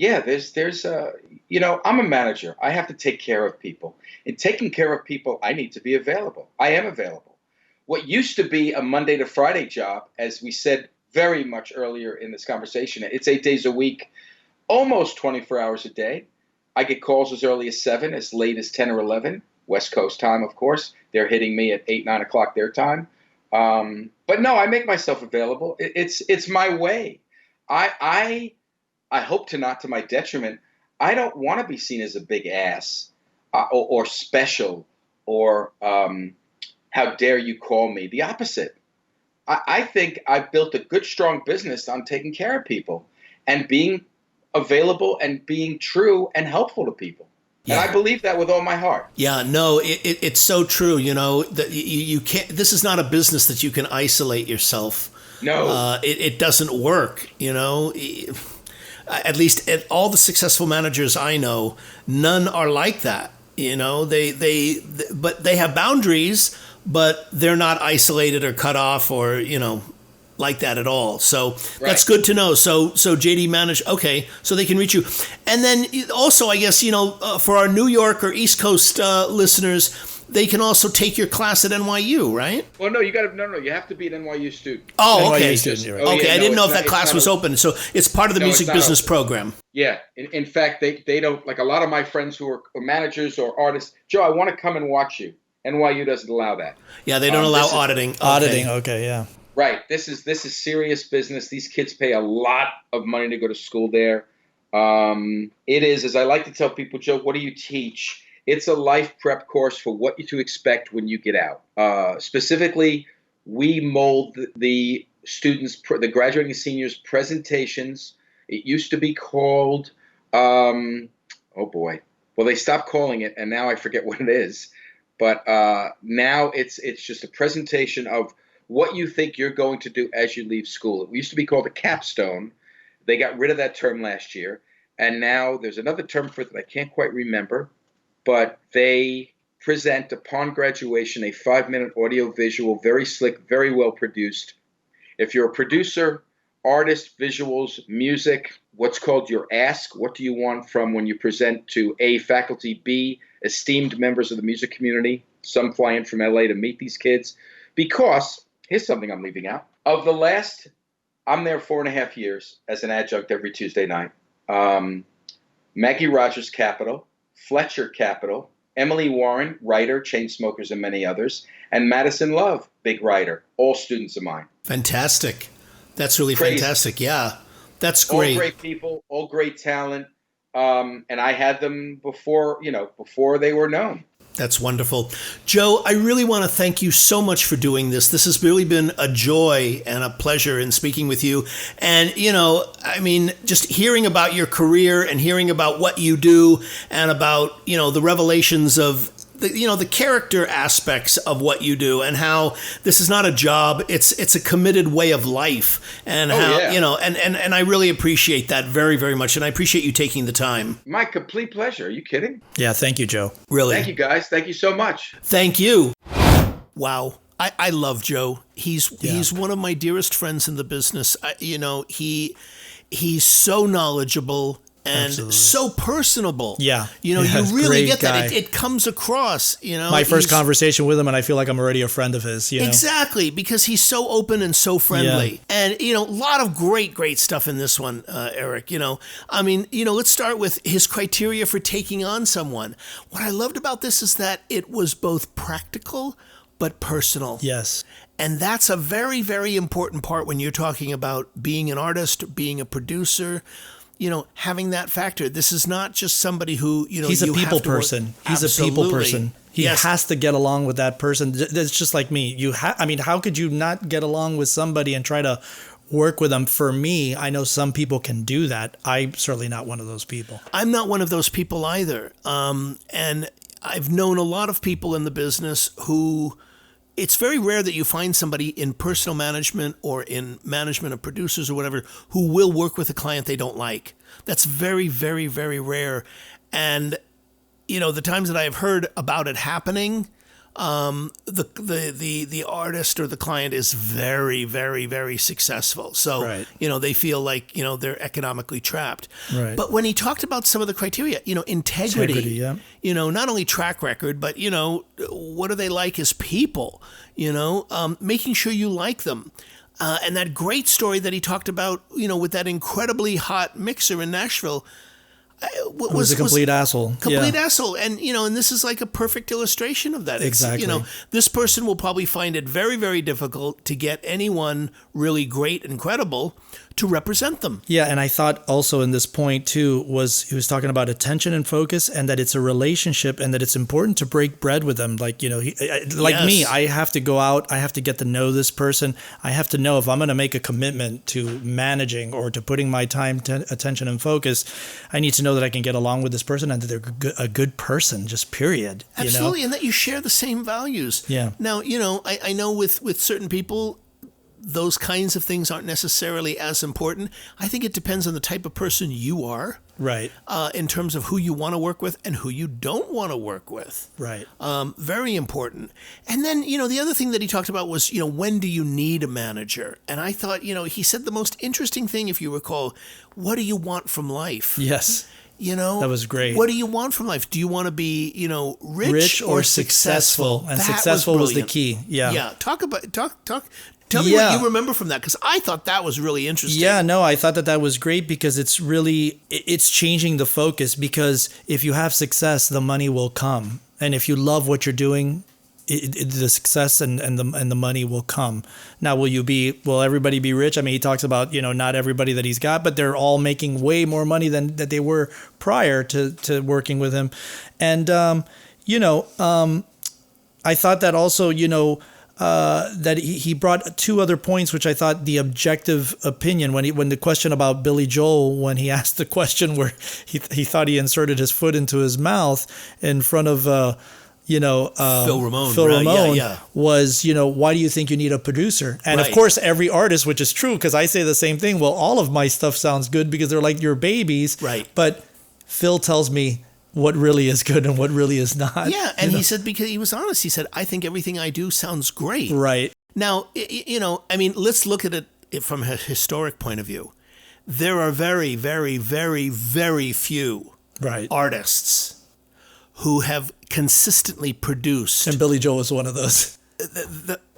a manager. I have to take care of people. In taking care of people, I need to be available. I am available. What used to be a Monday to Friday job, as we said very much earlier in this conversation, it's 8 days a week, almost 24 hours a day. I get calls as early as 7, as late as 10 or 11, West Coast time, of course. They're hitting me at 8, 9 o'clock their time. But no, I make myself available. It's my way. I hope not to my detriment. I don't want to be seen as a big ass or special or how dare you call me. The opposite. I think I've built a good, strong business on taking care of people and being available and being true and helpful to people. Yeah. And I believe that with all my heart. Yeah, no, it's so true. That you can't. This is not a business that you can isolate yourself. No, it doesn't work. At least at all the successful managers I know, none are like that. But they have boundaries, but they're not isolated or cut off or like that at all. So that's good to know. So JD Manage, okay, so they can reach you. And then also, I guess, for our New York or East Coast listeners, they can also take your class at NYU, right? Well, no, you have to be an NYU student. Oh, okay. NYU student, right. Okay, I didn't know if that class was open. So it's part of the music business program. Yeah. In fact, they don't, like a lot of my friends who are managers or artists, Joe, I want to come and watch you. NYU doesn't allow that. Yeah, they don't allow auditing. Auditing, okay, yeah. Right. This is serious business. These kids pay a lot of money to go to school there. It is, as I like to tell people, Joe, what do you teach? It's a life prep course for what to expect when you get out. Specifically, we mold the students, the graduating seniors' presentations. It used to be called, oh boy. Well, they stopped calling it, and now I forget what it is. But now it's just a presentation of what you think you're going to do as you leave school. It used to be called a capstone. They got rid of that term last year. And now there's another term for it that I can't quite remember. But they present upon graduation a 5-minute audio visual, very slick, very well produced. If you're a producer, artist, visuals, music, what's called your ask, what do you want from when you present to A, faculty, B, esteemed members of the music community. Some fly in from LA to meet these kids. Because, here's something I'm leaving out. Of the last, I'm there 4.5 years as an adjunct every Tuesday night. Maggie Rogers Capital, Fletcher Capital, Emily Warren, writer, Chainsmokers, and many others, and Madison Love, big writer, all students of mine. Fantastic. That's really Crazy. Fantastic. Yeah, that's great. All great people, all great talent. And I had them before they were known. That's wonderful. Joe, I really want to thank you so much for doing this. This has really been a joy and a pleasure in speaking with you. And, just hearing about your career and hearing about what you do and about, the revelations of the character aspects of what you do and how this is not a job, it's a committed way of life, and and I really appreciate that very, very much, and I appreciate you taking the time. My complete pleasure. Are you kidding? Yeah, thank you, Joe. Really. Thank you, guys. Thank you so much. Thank you. Wow. I love Joe. He's one of my dearest friends in the business. He's so knowledgeable and Absolutely. So personable. Yeah. You really get guy. that. It comes across, My first conversation with him, and I feel like I'm already a friend of his, Exactly, because he's so open and so friendly. Yeah. And, a lot of great stuff in this one, Eric. Let's start with his criteria for taking on someone. What I loved about this is that it was both practical, but personal. Yes. And that's a very, very important part when you're talking about being an artist, being a producer, having that factor. This is not just somebody who, he's a people person. He's a people person. He has to get along with that person. It's just like me. How could you not get along with somebody and try to work with them? For me, I know some people can do that. I'm certainly not one of those people. I'm not one of those people either. And I've known a lot of people in the business who, it's very rare that you find somebody in personal management or in management of producers or whatever who will work with a client they don't like. That's very, very, very rare. And, the times that I have heard about it happening, the artist or the client is very, very, very successful. So, right. They feel like, they're economically trapped. Right. But when he talked about some of the criteria, integrity, yeah. Not only track record, but, what are they like as people, making sure you like them. And that great story that he talked about, with that incredibly hot mixer in Nashville, was a complete asshole. Complete asshole. And, and this is like a perfect illustration of that. Exactly. This person will probably find it very, very difficult to get anyone really great and credible to represent them. Yeah, and I thought also in this point too he was talking about attention and focus, and that it's a relationship, and that it's important to break bread with them. Like me, I have to go out, I have to get to know this person. I have to know if I'm going to make a commitment to managing or to putting my time, attention, and focus, I need to know that I can get along with this person and that they're a good person. Just period. Absolutely, and that you share the same values. Yeah. Now, I know with certain people, those kinds of things aren't necessarily as important. I think it depends on the type of person you are. Right. In terms of who you want to work with and who you don't want to work with. Right. Very important. And then, the other thing that he talked about was, when do you need a manager? And I thought, he said the most interesting thing, if you recall, what do you want from life? Yes. That was great. What do you want from life? Do you want to be, rich or successful? And successful was the key. Yeah. Yeah. Talk. Tell me what you remember from that, because I thought that was really interesting. Yeah, no, I thought that was great, because it's changing the focus, because if you have success, the money will come. And if you love what you're doing, the success and the money will come. Now, will everybody be rich? I mean, he talks about, not everybody that he's got, but they're all making way more money than that they were prior to working with him. And, I thought that also, that he brought two other points, which I thought the objective opinion, when the question about Billy Joel, when he asked the question where he thought he inserted his foot into his mouth in front of Phil Ramone. Phil Ramone yeah. was, why do you think you need a producer? And right. Of course, every artist, which is true, because I say the same thing. Well, all of my stuff sounds good because they're like your babies. Right. But Phil tells me what really is good and what really is not. Yeah, and he said, because he was honest, he said, I think everything I do sounds great. Right. Now, let's look at it from a historic point of view. There are very, very, very, very few artists who have consistently produced. And Billy Joel was one of those.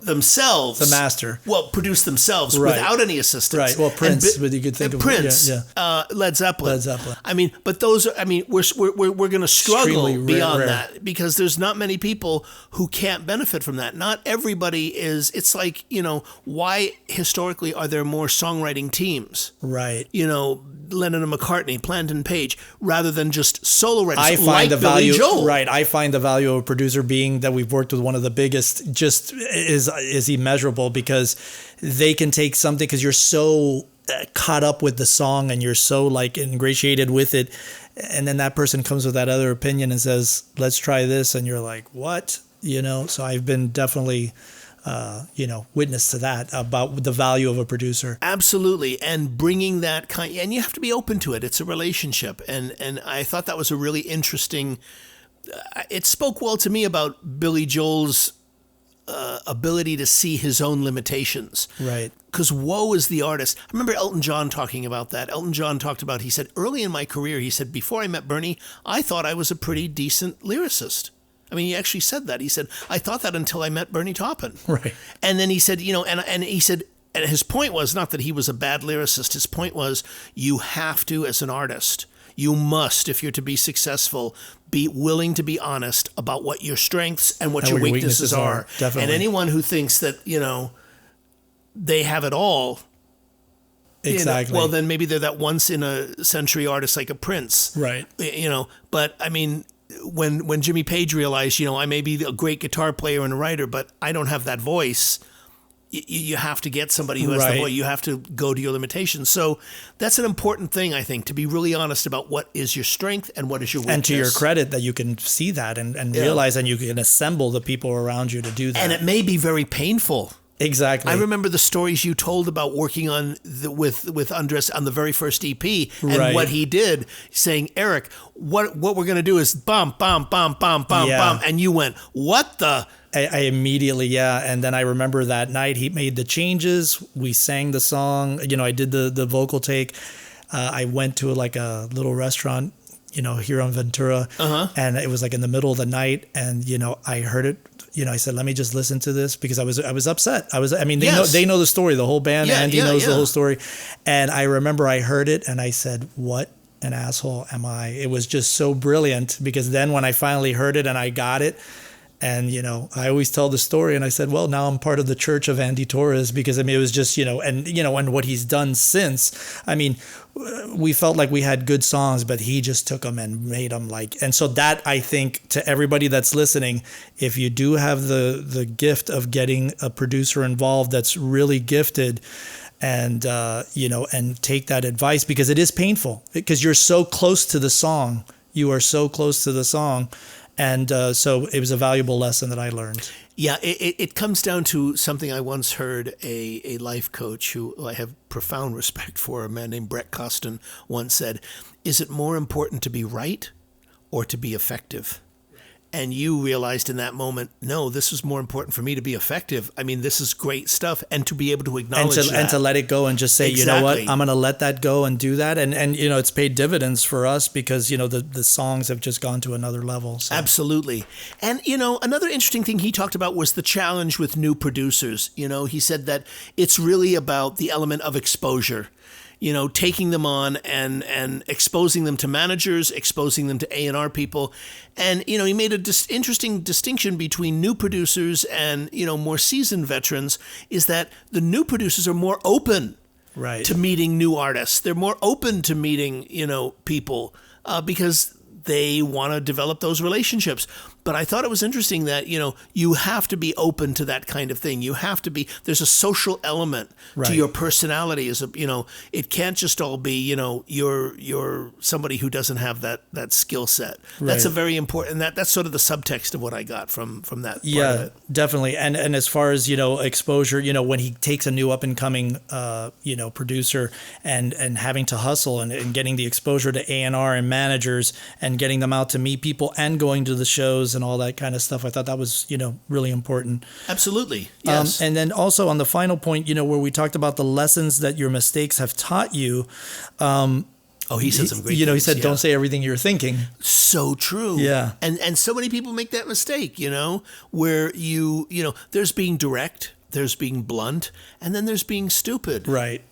Themselves. The master. Well, produce themselves without any assistance. Right. Well, Prince, but you could think of Prince. Yeah. Led Zeppelin. But those are, we're going to struggle beyond that, because there's not many people who can't benefit from that. Not everybody is. It's like, why historically are there more songwriting teams? Right. Lennon and McCartney, Plant and Page, rather than just solo writers. I find like the value. Billy Joel. Right. I find the value of a producer being that we've worked with one of the biggest. Just is immeasurable, because they can take something, because you're so caught up with the song and you're so ingratiated with it, and then that person comes with that other opinion and says, let's try this, and you're like, what? So I've been definitely witness to that, about the value of a producer. Absolutely. And bringing that and you have to be open to it. It's a relationship. And I thought that was a really interesting, it spoke well to me about Billy Joel's ability to see his own limitations. Right. Because woe is the artist. I remember Elton John talking about that. Elton John talked about, he said, early in my career, he said, before I met Bernie, I thought I was a pretty decent lyricist. I mean, he actually said that. He said, I thought that until I met Bernie Taupin. Right. And then he said, and he said, and his point was not that he was a bad lyricist. His point was, you have to, as an artist, You must, if you're to be successful, be willing to be honest about what your strengths and what your weaknesses are. Definitely. And anyone who thinks that, they have it all, Exactly. well, then maybe they're that once in a century artist like a Prince. Right. But I mean, when Jimmy Page realized, I may be a great guitar player and a writer, but I don't have that voice. You have to get somebody who has the voice. You have to go to your limitations. So that's an important thing, I think, to be really honest about what is your strength and what is your weakness. And to your credit, that you can see that and realize, and you can assemble the people around you to do that. And it may be very painful. Exactly. I remember the stories you told about working on with Andres on the very first EP and what he did, saying, Eric, what we're going to do is bum, bum, bum, bum, bum, bum. And you went, what the? I immediately, And then I remember that night he made the changes. We sang the song. I did the vocal take. I went to like a little restaurant, here on Ventura. And it was like in the middle of the night. And, I heard it. I said, let me just listen to this because I was upset. They know the story, the whole band. Andy knows the whole story. And I remember I heard it and I said, what an asshole am I? It was just so brilliant because then when I finally heard it and I got it, and, I always tell the story and I said, well, now I'm part of the church of Andy Torres because, it was just, and what he's done since. We felt like we had good songs, but he just took them and made them and so that, I think, to everybody that's listening, if you do have the gift of getting a producer involved that's really gifted, and and take that advice because it is painful because you're so close to the song. You are so close to the song. And so it was a valuable lesson that I learned. Yeah, it comes down to something I once heard a life coach who I have profound respect for, a man named Brett Costin, once said, is it more important to be right or to be effective? And you realized in that moment, no, this is more important for me to be effective. This is great stuff. And to be able to acknowledge that. And to let it go and just say, exactly. You know what, I'm going to let that go and do that. And it's paid dividends for us because, the songs have just gone to another level. So. Absolutely. And, another interesting thing he talked about was the challenge with new producers. He said that it's really about the element of exposure. Taking them on and exposing them to managers, exposing them to A&R people. And, he made a interesting distinction between new producers and, more seasoned veterans, is that the new producers are more open to meeting new artists. They're more open to meeting, people because they want to develop those relationships. But I thought it was interesting that, you have to be open to that kind of thing. You have to be, there's a social element to your personality. It can't just all be, you're somebody who doesn't have that skill set. That's a very important, that's sort of the subtext of what I got from that part of it. Definitely. And as far as, exposure, when he takes a new up and coming, producer and having to hustle and getting the exposure to A&R and managers and getting them out to meet people and going to the shows and all that kind of stuff. I thought that was, really important. Absolutely. Yes. And then also on the final point, where we talked about the lessons that your mistakes have taught you. He said some great things. He said, don't say everything you're thinking. So true. Yeah. And so many people make that mistake, where there's being direct, there's being blunt, and then there's being stupid. Right.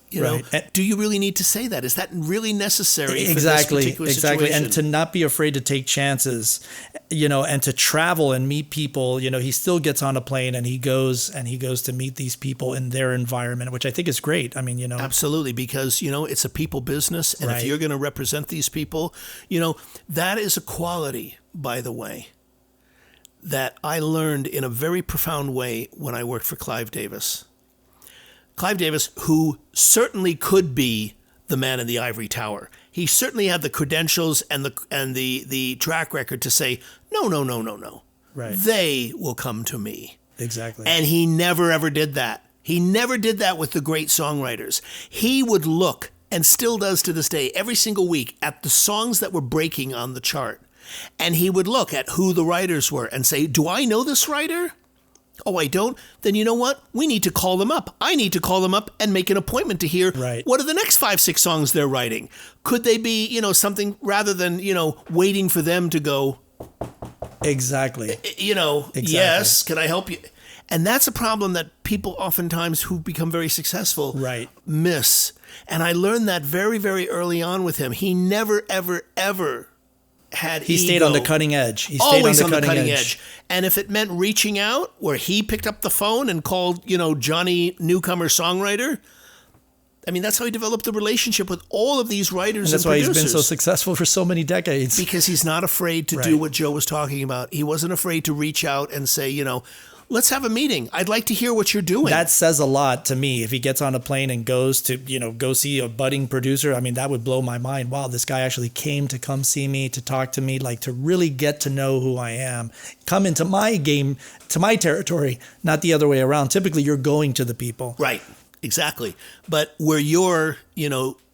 Do you really need to say that? Is that really necessary for exactly, this particular exactly. situation? And to not be afraid to take chances, and to travel and meet people. He still gets on a plane and he goes to meet these people in their environment, which I think is great. Absolutely, because it's a people business, and if you're going to represent these people, that is a quality, by the way, that I learned in a very profound way when I worked for Clive Davis. Clive Davis, who certainly could be the man in the ivory tower. He certainly had the credentials and the track record to say, no. Right. They will come to me. Exactly. And he never, ever did that. He never did that with the great songwriters. He would look, and still does to this day, every single week at the songs that were breaking on the chart. And he would look at who the writers were and say, do I know this writer? Oh, I don't? Then you know what? We need to call them up. I need to call them up and make an appointment to hear what are the next 5-6 songs they're writing. Could they be, something rather than, waiting for them to go. Exactly. Yes, can I help you? And that's a problem that people oftentimes who become very successful miss. And I learned that very, very early on with him. He never, ever, ever had He stayed on the cutting edge. He stayed Always on the cutting edge. And if it meant reaching out, where he picked up the phone and called, Johnny Newcomer songwriter, I mean, that's how he developed the relationship with all of these writers and producers. That's why he's been so successful for so many decades. Because he's not afraid to do what Joe was talking about. He wasn't afraid to reach out and say, let's have a meeting. I'd like to hear what you're doing. That says a lot to me. If he gets on a plane and goes to, go see a budding producer, I mean, that would blow my mind. Wow, this guy actually came to come see me, to talk to me, like to really get to know who I am. Come into my game, to my territory, not the other way around. Typically, you're going to the people. Right, exactly. But where you're,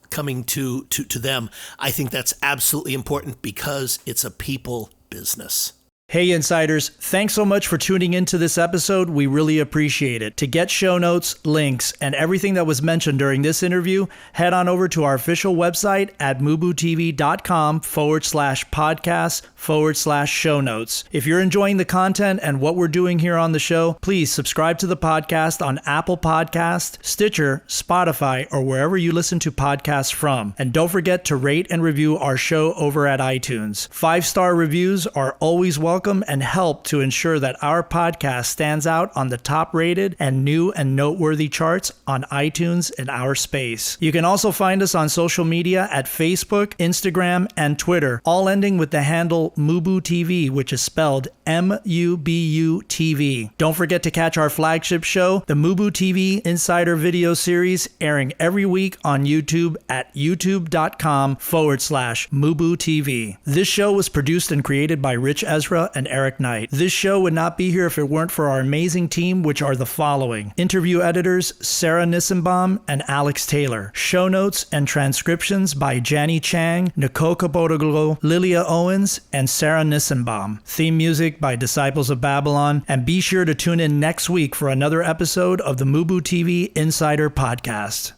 coming to them, I think that's absolutely important because it's a people business. Hey Insiders, thanks so much for tuning into this episode. We really appreciate it. To get show notes, links, and everything that was mentioned during this interview, head on over to our official website at MUBUTV.com/podcast/show notes. If you're enjoying the content and what we're doing here on the show, please subscribe to the podcast on Apple Podcast, Stitcher, Spotify, or wherever you listen to podcasts from. And don't forget to rate and review our show over at iTunes. 5-star reviews are always welcome and help to ensure that our podcast stands out on the top rated and new and noteworthy charts on iTunes in our space. You can also find us on social media at Facebook, Instagram, and Twitter, all ending with the handle MUBUTV, which is spelled MUBUTV. Don't forget to catch our flagship show, the MUBUTV Insider Video Series, airing every week on YouTube at youtube.com/MUBUTV. This show was produced and created by Rich Ezra and Eric Knight. This show would not be here if it weren't for our amazing team, which are the following: interview editors Sarah Nissenbaum and Alex Taylor, show notes and transcriptions by Jani Chang, Nikoka Bodoglo, Lilia Owens, and Sarah Nissenbaum, theme music by Disciples of Babylon, and be sure to tune in next week for another episode of the MUBUTV Insider Podcast.